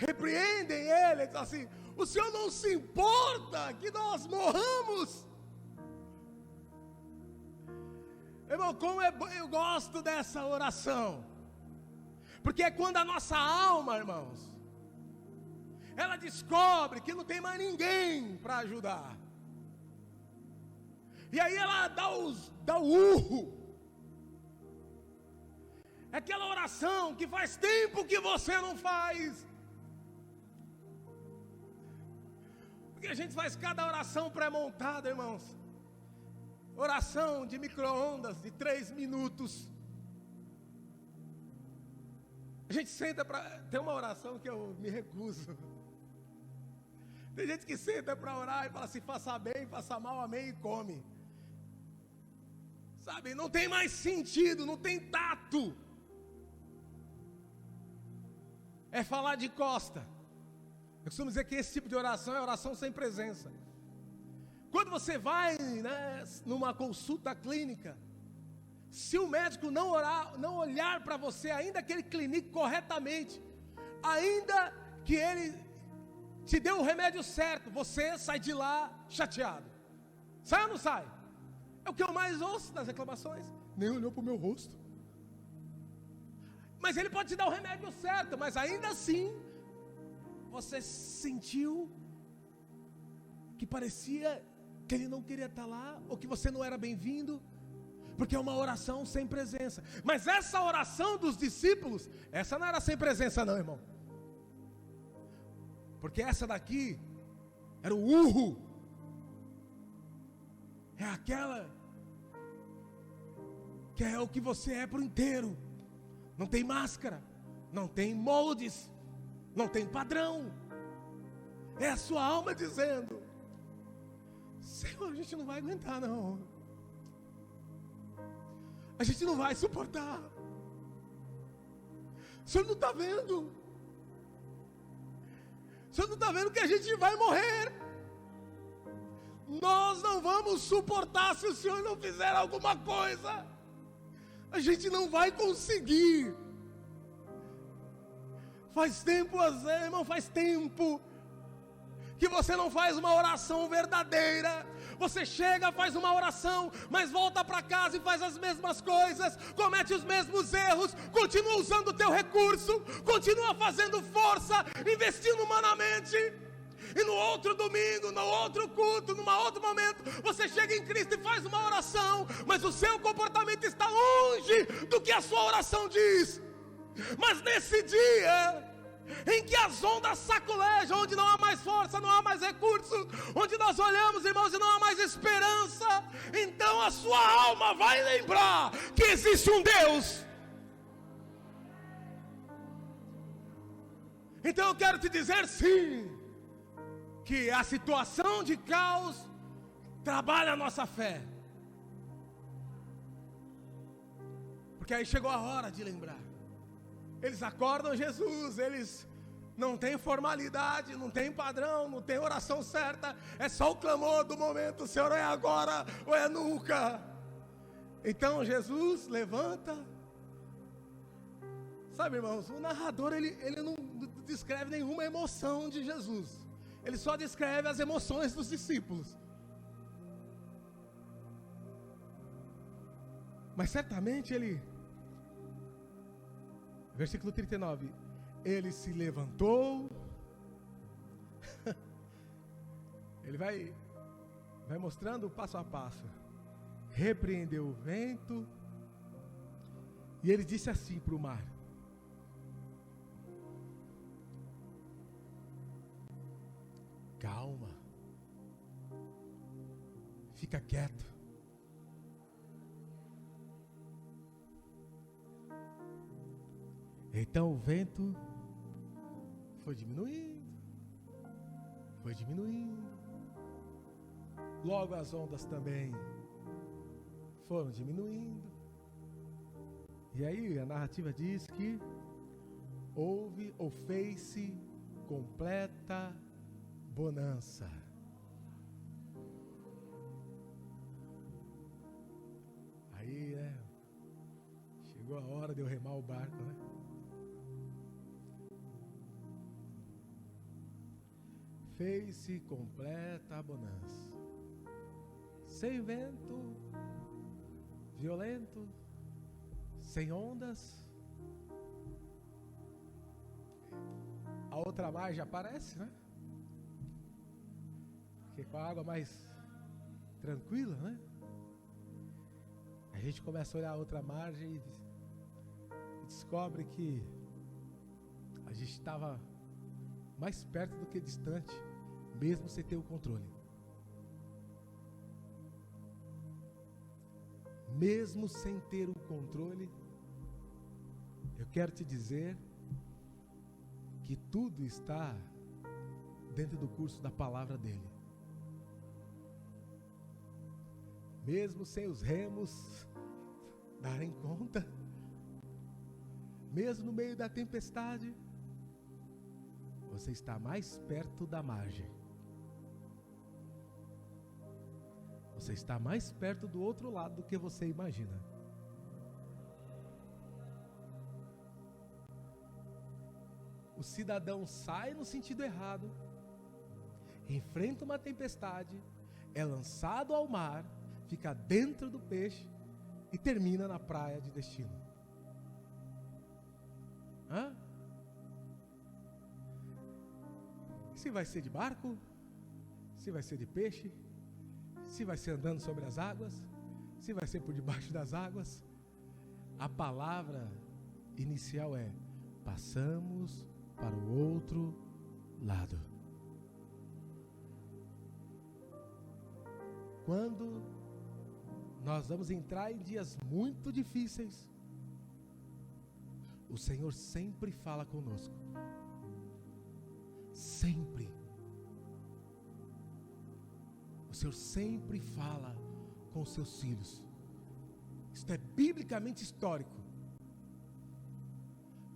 repreendem ele, dizem assim: o Senhor não se importa que nós morramos? Irmão, como eu gosto dessa oração, porque é quando a nossa alma, irmãos, ela descobre que não tem mais ninguém para ajudar, e aí ela dá o urro. É aquela oração que faz tempo que você não faz, porque a gente faz cada oração pré-montada, irmãos. Oração de micro-ondas de 3 minutos. A gente senta para... Tem uma oração que eu me recuso. Tem gente que senta para orar e fala assim: faça bem, faça mal, amém, e come. Sabe, não tem mais sentido, não tem tato. É falar de costa. Eu costumo dizer que esse tipo de oração é oração sem presença. Quando você vai, né, numa consulta clínica, se o médico não olhar para você, ainda que ele clinique corretamente, ainda que ele te dê o remédio certo, você sai de lá chateado. Sai ou não sai? É o que eu mais ouço das reclamações. Nem olhou para o meu rosto. Mas ele pode te dar o remédio certo, mas ainda assim você sentiu que parecia que ele não queria estar lá, ou que você não era bem-vindo, porque é uma oração sem presença. Mas essa oração dos discípulos, essa não era sem presença não, irmão, porque essa daqui era o urro, é aquela que é o que você é por inteiro, não tem máscara, não tem moldes, não tem padrão. É a sua alma dizendo: Senhor, a gente não vai aguentar não. A gente não vai suportar. O Senhor não está vendo? O Senhor não está vendo que a gente vai morrer? Nós não vamos suportar se o Senhor não fizer alguma coisa. A gente não vai conseguir. Faz tempo, irmão, faz tempo que você não faz uma oração verdadeira. Você chega, faz uma oração, mas volta para casa e faz as mesmas coisas, comete os mesmos erros, continua usando o teu recurso, continua fazendo força, investindo humanamente. E no outro domingo, no outro culto, num outro momento, você chega em Cristo e faz uma oração, mas o seu comportamento está longe do que a sua oração diz. Mas nesse dia em que as ondas sacolejam, onde não há mais força, não há mais recurso, onde nós olhamos, irmãos, e não há mais esperança, então a sua alma vai lembrar que existe um Deus. Então eu quero te dizer sim, que a situação de caos trabalha a nossa fé. Porque aí chegou a hora de lembrar. Eles acordam Jesus, eles não têm formalidade, não têm padrão, não têm oração certa, é só o clamor do momento: Senhor, é agora ou é nunca. Então Jesus levanta. Sabe, irmãos, o narrador ele não descreve nenhuma emoção de Jesus, ele só descreve as emoções dos discípulos. Mas certamente versículo 39, ele se levantou, ele vai mostrando o passo a passo, repreendeu o vento, e ele disse assim para o mar: calma, fica quieto. Então o vento foi diminuindo, logo as ondas também foram diminuindo, e aí a narrativa diz que houve ou fez-se completa bonança. Aí, chegou a hora de eu remar o barco, Fez-se completa bonança, sem vento violento, sem ondas. A outra margem aparece, Porque com a água mais tranquila, A gente começa a olhar a outra margem e descobre que a gente estava mais perto do que distante, mesmo sem ter o controle. Mesmo sem ter o controle, eu quero te dizer que tudo está dentro do curso da palavra dele. Mesmo sem os remos darem conta, mesmo no meio da tempestade, você está mais perto da margem. Você está mais perto do outro lado do que você imagina. O cidadão sai no sentido errado, enfrenta uma tempestade, é lançado ao mar, fica dentro do peixe e termina na praia de destino. Se vai ser de barco, se vai ser de peixe, se vai ser andando sobre as águas, se vai ser por debaixo das águas, a palavra inicial é: passamos para o outro lado. Quando nós vamos entrar em dias muito difíceis, o Senhor sempre fala conosco. Sempre. O Senhor sempre fala com os seus filhos. Isto é biblicamente histórico.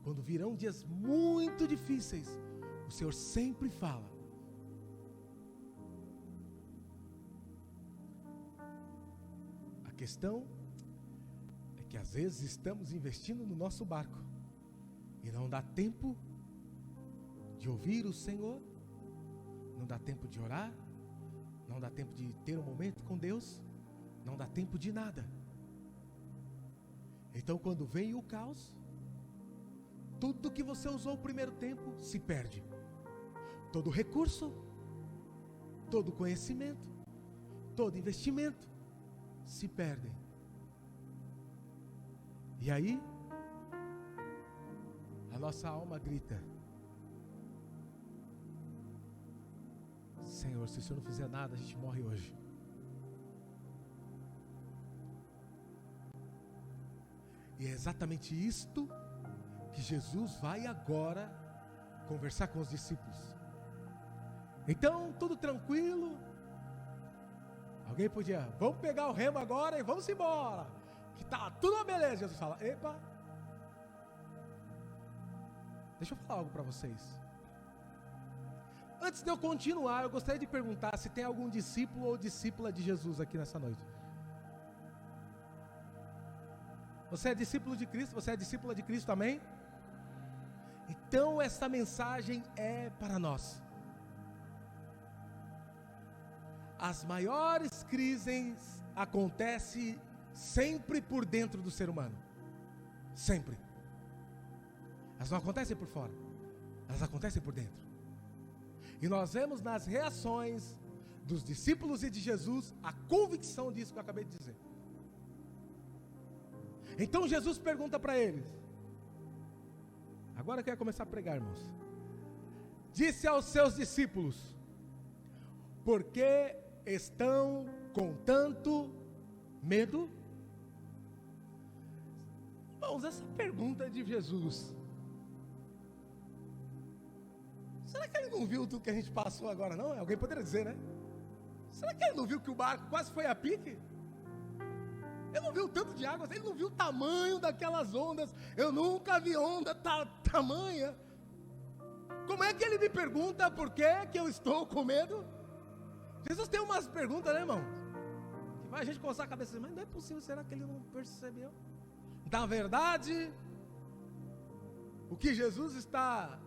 Quando virão dias muito difíceis, o Senhor sempre fala. A questão é que às vezes estamos investindo no nosso barco e não dá tempo de ouvir o Senhor, não dá tempo de orar, não dá tempo de ter um momento com Deus, não dá tempo de nada. Então quando vem o caos, tudo que você usou o primeiro tempo se perde. Todo recurso, todo conhecimento, todo investimento se perdem. E aí, a nossa alma grita: Senhor, se o Senhor não fizer nada, a gente morre hoje. E é exatamente isto que Jesus vai agora conversar com os discípulos. Então, tudo tranquilo. Alguém podia, vamos pegar o remo agora e vamos embora, que tá tudo uma beleza. Jesus fala, epa, deixa eu falar algo para vocês. Antes de eu continuar, eu gostaria de perguntar se tem algum discípulo ou discípula de Jesus aqui nessa noite. Você é discípulo de Cristo? Você é discípula de Cristo, amém? Então essa mensagem é para nós. As maiores crises acontecem sempre por dentro do ser humano. Sempre. Elas não acontecem por fora, elas acontecem por dentro. E nós vemos nas reações dos discípulos e de Jesus a convicção disso que eu acabei de dizer. Então Jesus pergunta para eles. Agora eu quero começar a pregar, irmãos. Disse aos seus discípulos: por que estão com tanto medo? Irmãos, essa pergunta de Jesus, será que ele não viu tudo que a gente passou agora, não? Alguém poderia dizer, né? Será que ele não viu que o barco quase foi a pique? Ele não viu tanto de água, ele não viu o tamanho daquelas ondas. Eu nunca vi onda tamanha. Como é que ele me pergunta por que eu estou com medo? Jesus tem umas perguntas, né, irmão? Que vai a gente coçar a cabeça, mas não é possível, será que ele não percebeu? Na verdade, o que Jesus está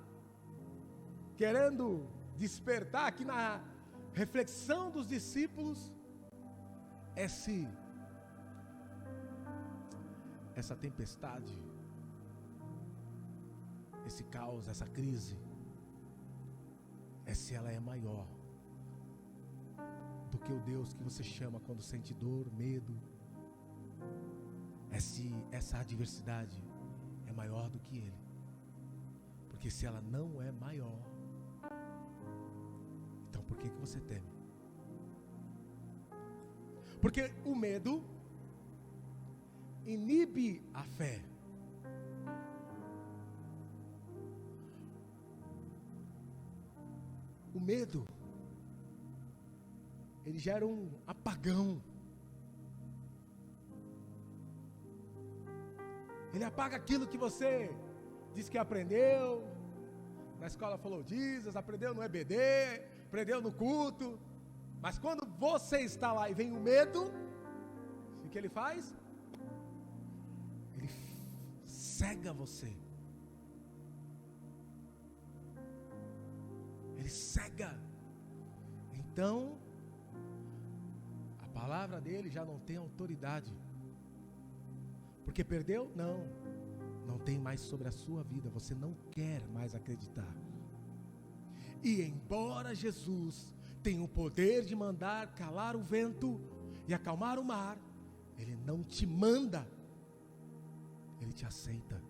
querendo despertar aqui na reflexão dos discípulos é se essa tempestade, esse caos, essa crise, é se ela é maior do que o Deus que você chama quando sente dor, medo, é se essa adversidade é maior do que Ele. Porque se ela não é maior, então por que você teme? Porque o medo inibe a fé. O medo, ele gera um apagão. Ele apaga aquilo que você disse que aprendeu. Na escola falou Jesus, aprendeu no EBD, aprendeu no culto. Mas quando você está lá e vem o medo, o que ele faz? Ele cega você. Ele cega. Então, a palavra dele já não tem autoridade. Porque perdeu? Não. Não tem mais sobre a sua vida. Você não quer mais acreditar. E embora Jesus tenha o poder de mandar calar o vento e acalmar o mar, Ele não te manda. Ele te aceita.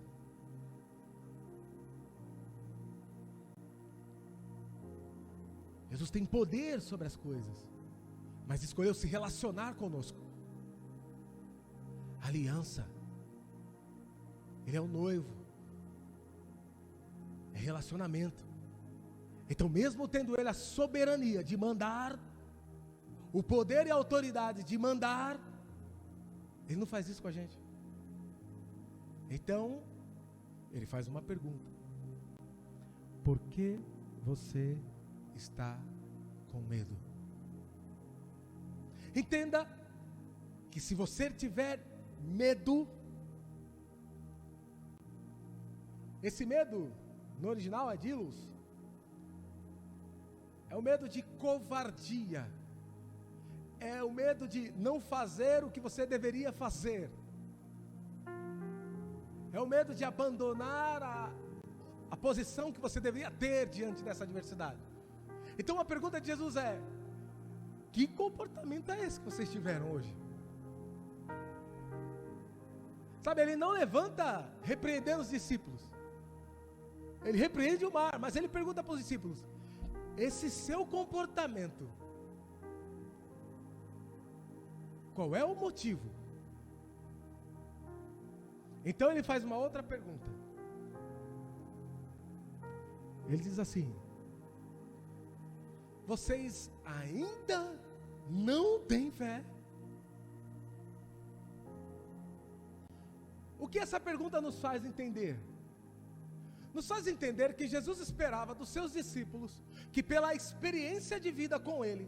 Jesus tem poder sobre as coisas, mas escolheu se relacionar conosco. Aliança. Ele é o noivo. relacionamento. Então, mesmo tendo Ele a soberania de mandar, o poder e a autoridade de mandar, Ele não faz isso com a gente. Então, Ele faz uma pergunta: por que você está com medo? Entenda que se você tiver medo, esse medo no original é dilos, é o medo de covardia, é o medo de não fazer o que você deveria fazer, é o medo de abandonar a posição que você deveria ter diante dessa adversidade. Então a pergunta de Jesus é: que comportamento é esse que vocês tiveram hoje? Sabe, Ele não levanta repreendendo os discípulos, Ele repreende o mar, mas Ele pergunta para os discípulos: esse seu comportamento, qual é o motivo? Então Ele faz uma outra pergunta. Ele diz assim: vocês ainda não têm fé? O que essa pergunta nos faz entender? Nos faz entender que Jesus esperava dos seus discípulos que, pela experiência de vida com Ele,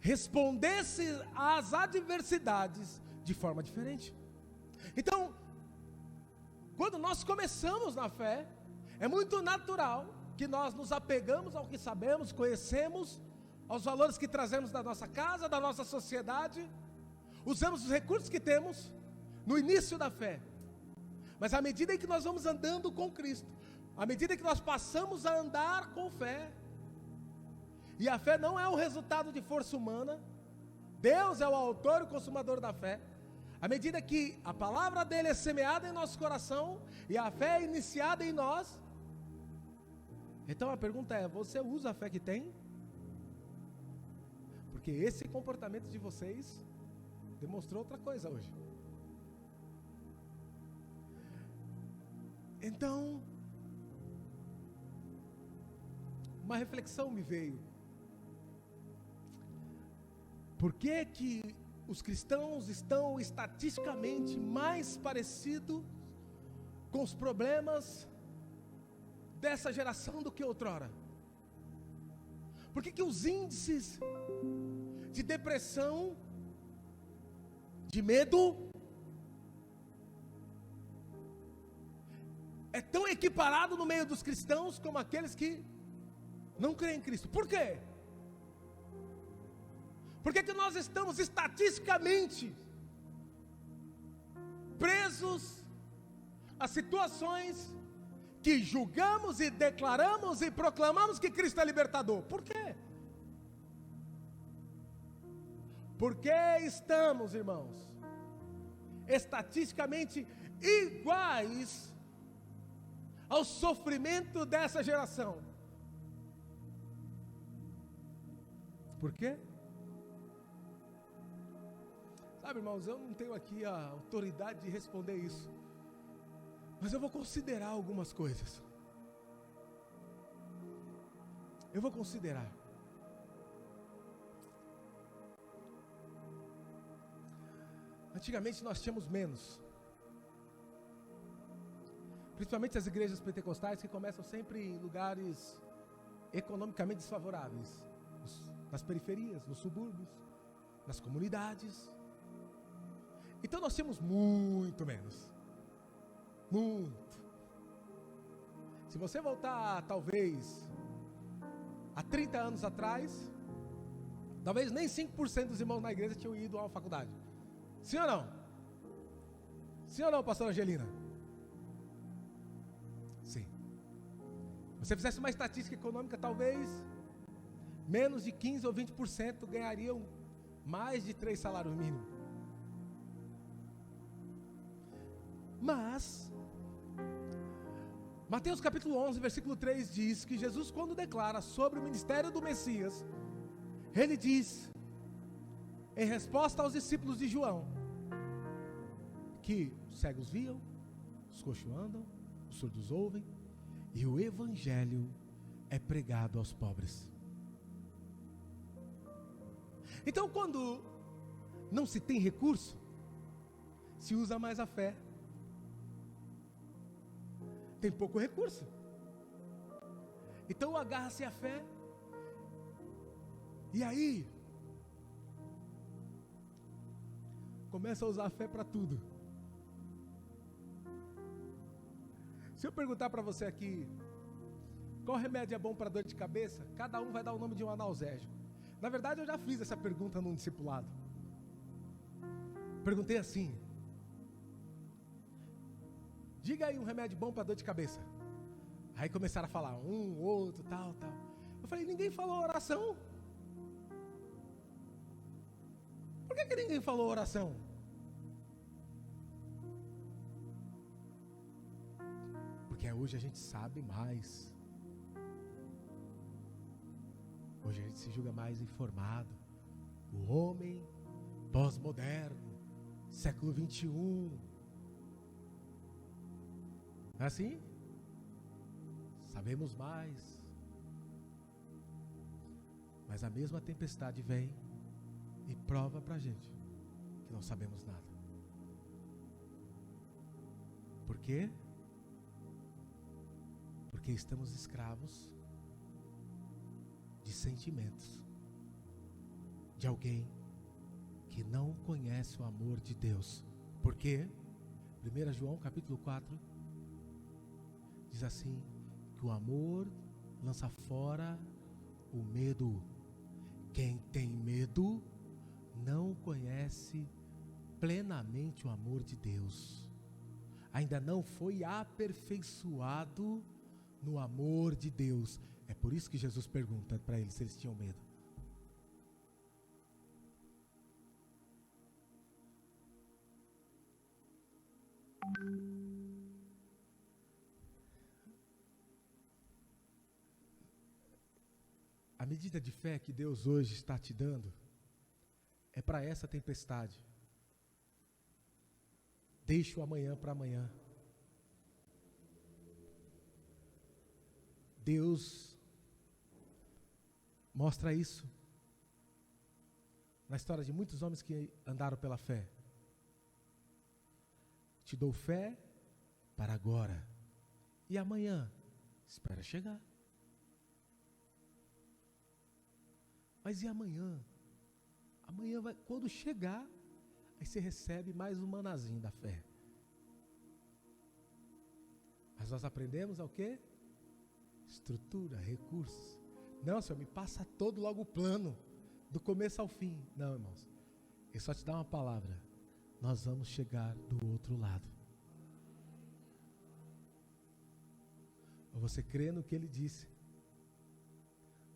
respondesse às adversidades de forma diferente. Então, quando nós começamos na fé, é muito natural que nós nos apegamos ao que sabemos, conhecemos, aos valores que trazemos da nossa casa, da nossa sociedade, usamos os recursos que temos no início da fé. Mas à medida em que nós vamos andando com Cristo, à medida que nós passamos a andar com fé, e a fé não é o resultado de força humana, Deus é o autor e o consumador da fé. À medida que a palavra dele é semeada em nosso coração e a fé é iniciada em nós, então a pergunta é: você usa a fé que tem? Porque esse comportamento de vocês demonstrou outra coisa hoje. Então, uma reflexão me veio. Por que que os cristãos estão estatisticamente mais parecidos com os problemas dessa geração do que outrora? Por que que os índices de depressão, de medo, é tão equiparado no meio dos cristãos como aqueles que não creem em Cristo? Por quê? Por que que nós estamos estatisticamente presos a situações que julgamos e declaramos e proclamamos que Cristo é libertador? Por quê? Porque estamos, irmãos, estatisticamente iguais ao sofrimento dessa geração. Por quê? Sabe, irmãos, eu não tenho aqui a autoridade de responder isso, mas eu vou considerar algumas coisas. Eu vou considerar. Antigamente nós tínhamos menos, principalmente as igrejas pentecostais, que começam sempre em lugares economicamente desfavoráveis, nas periferias, nos subúrbios, nas comunidades. Então nós temos muito menos, muito. Se você voltar talvez há 30 anos atrás, talvez nem 5% dos irmãos na igreja tinham ido a uma faculdade. Sim ou não? Sim ou não, pastora Angelina? Sim. Se você fizesse uma estatística econômica, talvez menos de 15 ou 20% ganhariam mais de 3 salários mínimos. Mas Mateus capítulo 11, versículo 3 diz que Jesus, quando declara sobre o ministério do Messias, ele diz, em resposta aos discípulos de João, que os cegos viam, os coxos andam, os surdos ouvem, e o evangelho é pregado aos pobres. Então, quando não se tem recurso, se usa mais a fé. Tem pouco recurso, então agarra-se a fé. E aí começa a usar a fé para tudo. Se eu perguntar para você aqui, qual remédio é bom para dor de cabeça? Cada um vai dar o nome de um analgésico. Na verdade, eu já fiz essa pergunta num discipulado. Perguntei assim: diga aí um remédio bom para dor de cabeça. Aí começaram a falar outro, tal. Eu falei: ninguém falou oração. Por que ninguém falou oração? Porque hoje a gente sabe mais. Hoje a gente se julga mais informado. O homem pós-moderno, século 21. Não é assim? Sabemos mais. Mas a mesma tempestade vem e prova pra gente que não sabemos nada. Por quê? Porque estamos escravos de sentimentos de alguém que não conhece o amor de Deus. Por quê? 1 João capítulo 4 diz assim, que o amor lança fora o medo. Quem tem medo não conhece plenamente o amor de Deus. Ainda não foi aperfeiçoado no amor de Deus. É por isso que Jesus pergunta para eles se eles tinham medo. A medida de fé que Deus hoje está te dando é para essa tempestade. Deixa o amanhã para amanhã. Deus mostra isso na história de muitos homens que andaram pela fé. Te dou fé para agora, e amanhã espera chegar. Mas e amanhã? Amanhã vai, quando chegar, aí você recebe mais um manazinho da fé. Mas nós aprendemos ao quê? Estrutura, recursos. Não, Senhor, me passa todo logo o plano, do começo ao fim. Não, irmãos, ele só te dá uma palavra: nós vamos chegar do outro lado. Ou você crê no que ele disse,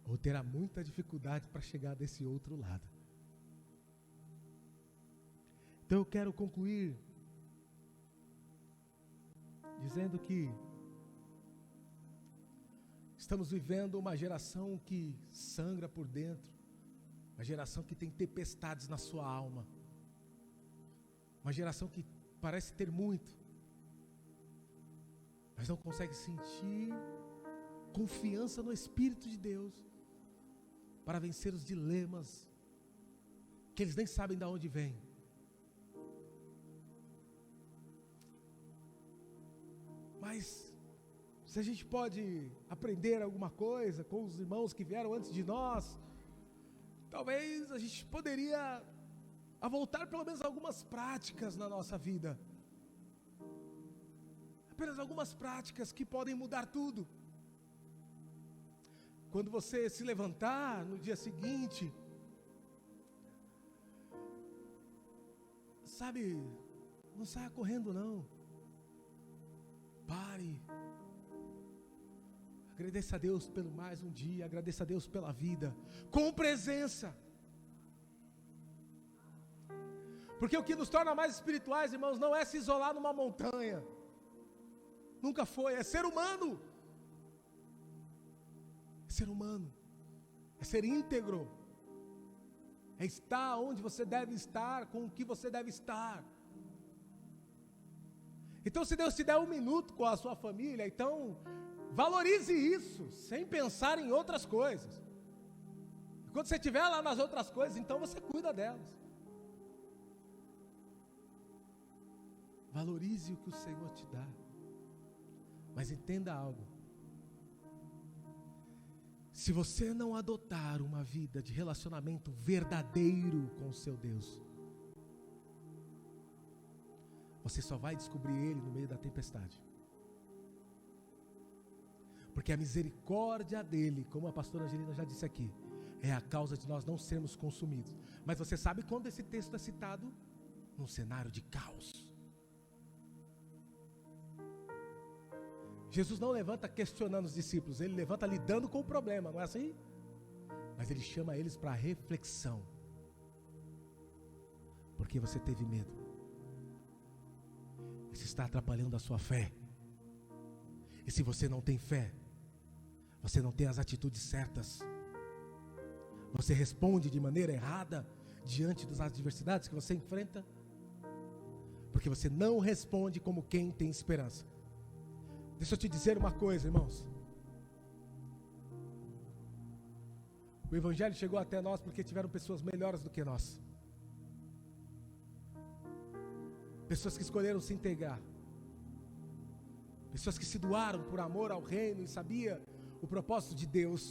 ou terá muita dificuldade para chegar desse outro lado. Então eu quero concluir dizendo que estamos vivendo uma geração que sangra por dentro, uma geração que tem tempestades na sua alma, uma geração que parece ter muito, mas não consegue sentir confiança no Espírito de Deus para vencer os dilemas que eles nem sabem de onde vêm. Mas se a gente pode aprender alguma coisa com os irmãos que vieram antes de nós, talvez a gente poderia voltar pelo menos algumas práticas na nossa vida. Apenas algumas práticas que podem mudar tudo. Quando você se levantar no dia seguinte, sabe, não saia correndo não. Pare. Agradeça a Deus pelo mais um dia, agradeça a Deus pela vida, com presença. Porque o que nos torna mais espirituais, irmãos, não é se isolar numa montanha. Nunca foi, é ser humano. É ser humano, é ser íntegro, é estar onde você deve estar, com o que você deve estar. Então, se Deus te der 1 minuto com a sua família, então valorize isso, sem pensar em outras coisas. Quando você estiver lá nas outras coisas, então você cuida delas. Valorize o que o Senhor te dá. Mas entenda algo. Se você não adotar uma vida de relacionamento verdadeiro com o seu Deus, você só vai descobrir Ele no meio da tempestade. Porque a misericórdia dEle, como a pastora Angelina já disse aqui, é a causa de nós não sermos consumidos. Mas você sabe quando esse texto é citado? Num cenário de caos. Jesus não levanta questionando os discípulos, Ele levanta lidando com o problema, não é assim? Mas Ele chama eles para reflexão. Porque você teve medo. Isso está atrapalhando a sua fé. E se você não tem fé, você não tem as atitudes certas, você responde de maneira errada diante das adversidades que você enfrenta, porque você não responde como quem tem esperança. Deixa eu te dizer uma coisa, irmãos. O Evangelho chegou até nós porque tiveram pessoas melhores do que nós. Pessoas que escolheram se integrar. Pessoas que se doaram por amor ao reino e sabia o propósito de Deus.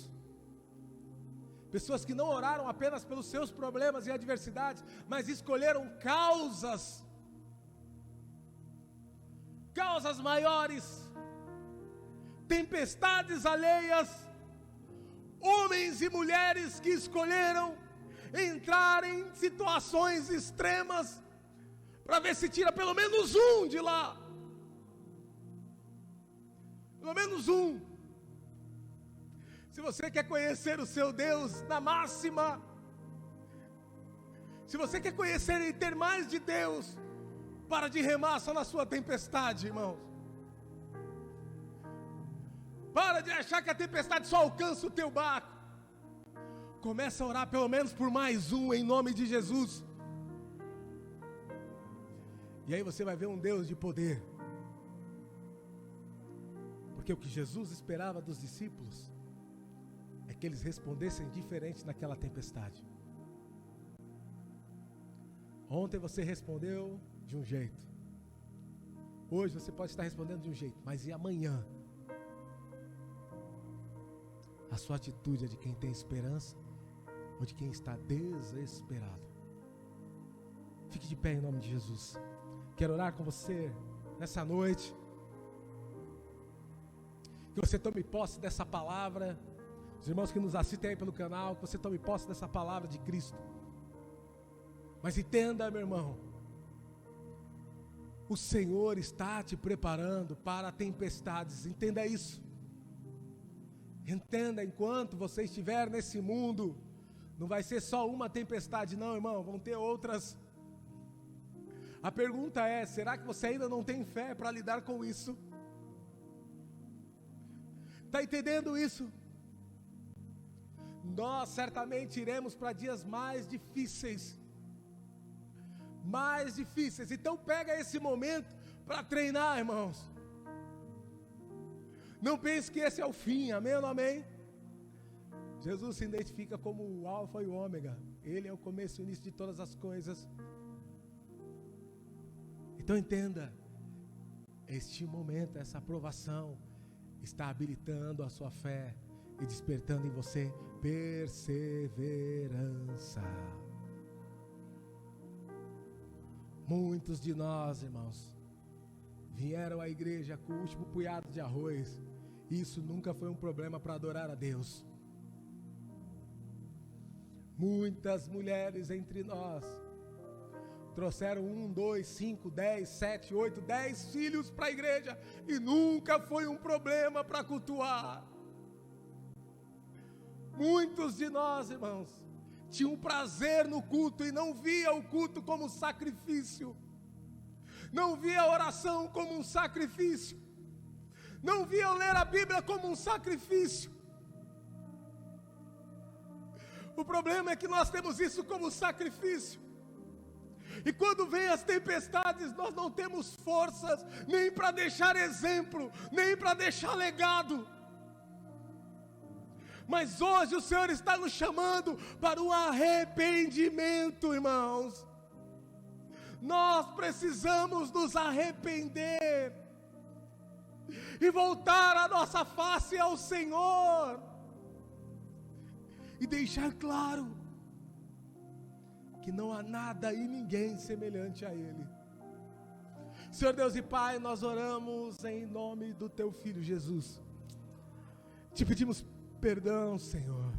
Pessoas que não oraram apenas pelos seus problemas e adversidades, mas escolheram causas maiores, tempestades alheias, homens e mulheres que escolheram entrar em situações extremas, para ver se tira pelo menos um de lá. Pelo menos um. Se você quer conhecer o seu Deus na máxima, se você quer conhecer e ter mais de Deus, para de remar só na sua tempestade, irmãos. Para de achar que a tempestade só alcança o teu barco. Começa a orar pelo menos por mais um, em nome de Jesus. E aí você vai ver um Deus de poder. Porque o que Jesus esperava dos discípulos é que eles respondessem diferente naquela tempestade. Ontem você respondeu de um jeito. Hoje você pode estar respondendo de um jeito. Mas e amanhã? A sua atitude é de quem tem esperança ou de quem está desesperado? Fique de pé em nome de Jesus. Quero orar com você nessa noite. Que você tome posse dessa palavra. Os irmãos que nos assistem aí pelo canal, que você tome posse dessa palavra de Cristo. Mas entenda, meu irmão, o Senhor está te preparando para tempestades. Entenda isso. Entenda, enquanto você estiver nesse mundo, não vai ser só uma tempestade não, irmão, vão ter outras. A pergunta é, será que você ainda não tem fé para lidar com isso? Está entendendo isso? Nós certamente iremos para dias mais difíceis. Mais difíceis. Então pega esse momento para treinar, irmãos. Não pense que esse é o fim, amém ou não amém? Jesus se identifica como o alfa e o ômega. Ele é o começo e o início de todas as coisas. Então entenda, este momento, essa aprovação, está habilitando a sua fé e despertando em você perseverança. Muitos de nós, irmãos, vieram à igreja com o último punhado de arroz. Isso nunca foi um problema para adorar a Deus. Muitas mulheres entre nós trouxeram 1, 2, 5, 10, 7, 8, 10 filhos para a igreja e nunca foi um problema para cultuar. Muitos de nós, irmãos, tinham prazer no culto e não via o culto como sacrifício, não via a oração como um sacrifício, não via ler a Bíblia como um sacrifício. O problema é que nós temos isso como sacrifício, E quando vem as tempestades, nós não temos forças nem para deixar exemplo, nem para deixar legado. Mas hoje o Senhor está nos chamando para o arrependimento, irmãos. Nós precisamos nos arrepender e voltar a nossa face ao Senhor e deixar claro que não há nada e ninguém semelhante a Ele. Senhor Deus e Pai, nós oramos em nome do Teu Filho Jesus. Te pedimos perdão, Senhor,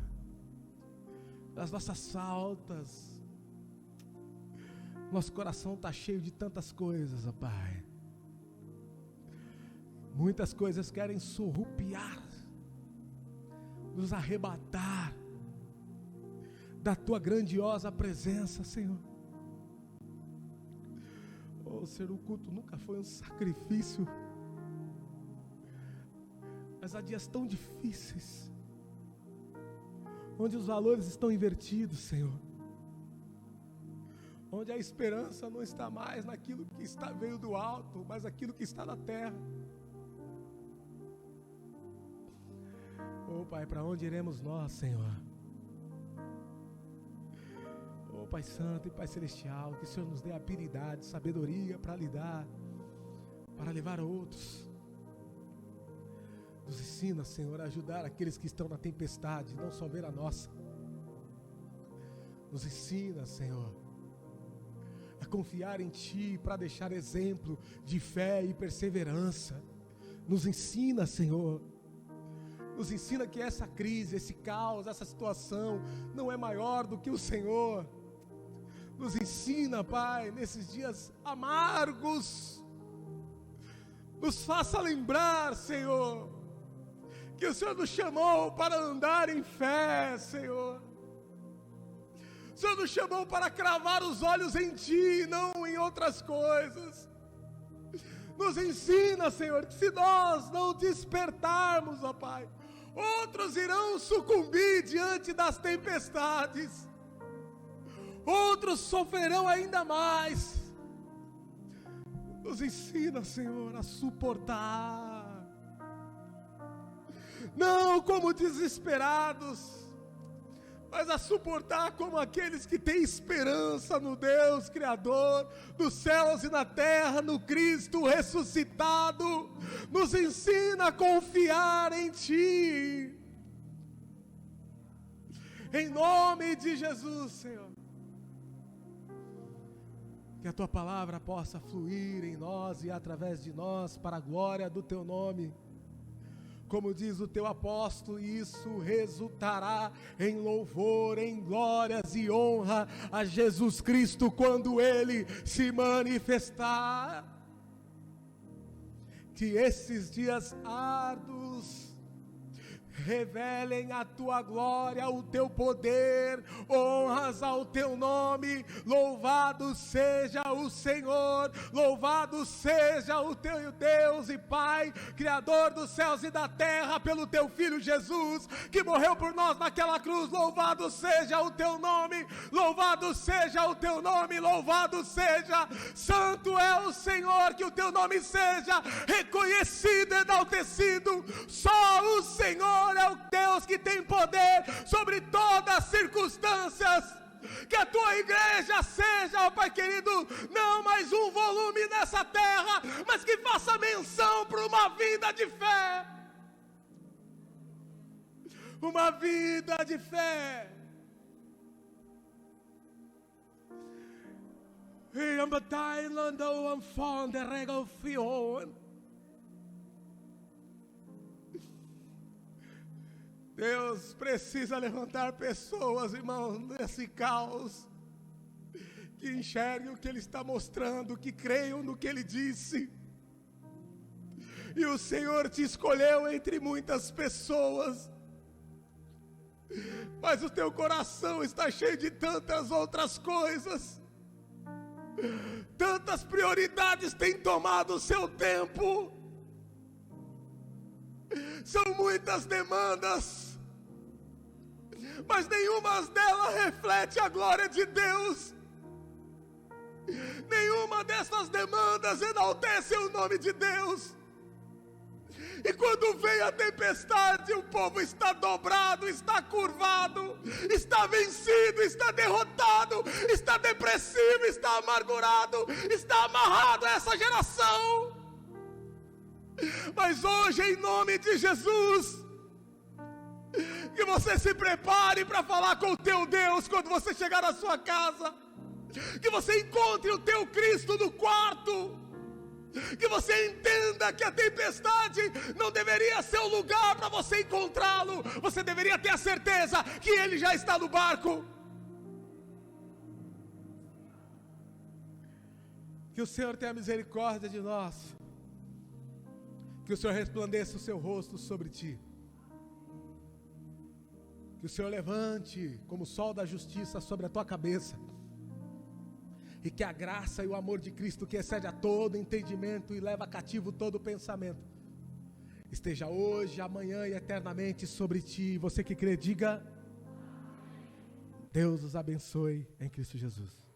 das nossas faltas. Nosso coração está cheio de tantas coisas, ó Pai. Muitas coisas querem surrupiar, nos arrebatar da Tua grandiosa presença, Senhor. Oh, Senhor, o culto nunca foi um sacrifício, mas há dias tão difíceis, onde os valores estão invertidos, Senhor, onde a esperança não está mais naquilo que veio do alto, mas aquilo que está na terra. Oh Pai, para onde iremos nós, Senhor? Oh Pai Santo e Pai Celestial, que o Senhor nos dê habilidade, sabedoria para lidar, para levar outros. Nos ensina, Senhor, a ajudar aqueles que estão na tempestade, não só ver a nossa. Nos ensina, Senhor, a confiar em Ti para deixar exemplo de fé e perseverança. Nos ensina, Senhor, nos ensina que essa crise, esse caos, essa situação não é maior do que o Senhor. Nos ensina, Pai, nesses dias amargos, nos faça lembrar, Senhor, que o Senhor nos chamou para andar em fé, Senhor. O Senhor nos chamou para cravar os olhos em Ti, não em outras coisas. Nos ensina, Senhor, que se nós não despertarmos, ó Pai, outros irão sucumbir diante das tempestades. Outros sofrerão ainda mais. Nos ensina, Senhor, a suportar. Não como desesperados, mas a suportar como aqueles que têm esperança no Deus Criador dos céus e na terra, no Cristo ressuscitado. Nos ensina a confiar em Ti. Em nome de Jesus, Senhor. Que a Tua palavra possa fluir em nós e através de nós para a glória do Teu nome. Como diz o Teu apóstolo, isso resultará em louvor, em glórias e honra a Jesus Cristo quando Ele se manifestar. Que esses dias árduos revelem a Tua glória, o Teu poder, honras ao Teu nome. Louvado seja o Senhor, louvado seja o Teu Deus e Pai, Criador dos céus e da terra, pelo Teu Filho Jesus, que morreu por nós naquela cruz. Louvado seja o Teu nome, louvado seja o Teu nome, louvado seja. Santo é o Senhor, que o Teu nome seja reconhecido, enaltecido. Só o Senhor é o Deus que tem poder sobre todas as circunstâncias. Que a Tua igreja seja, ó Pai querido, não mais um volume nessa terra, mas que faça menção para uma vida de fé. Uma vida de fé. Deus precisa levantar pessoas, irmãos, nesse caos, que enxerguem o que Ele está mostrando, que creiam no que Ele disse. E o Senhor te escolheu entre muitas pessoas, mas o teu coração está cheio de tantas outras coisas. Tantas prioridades têm tomado o seu tempo. São muitas demandas, mas nenhuma delas reflete a glória de Deus. Nenhuma dessas demandas enaltece o nome de Deus. E quando vem a tempestade, o povo está dobrado, está curvado, está vencido, está derrotado, está depressivo, está amargurado, está amarrado a essa geração. Mas hoje, em nome de Jesus, que você se prepare para falar com o teu Deus quando você chegar na sua casa, que você encontre o teu Cristo no quarto, que você entenda que a tempestade não deveria ser o lugar para você encontrá-lo, você deveria ter a certeza que Ele já está no barco. Que o Senhor tenha misericórdia de nós, que o Senhor resplandeça o seu rosto sobre ti, que o Senhor levante como o sol da justiça sobre a tua cabeça, e que a graça e o amor de Cristo, que excede a todo entendimento e leva cativo todo pensamento, esteja hoje, amanhã e eternamente sobre ti. Você que crê, diga: Deus os abençoe em Cristo Jesus.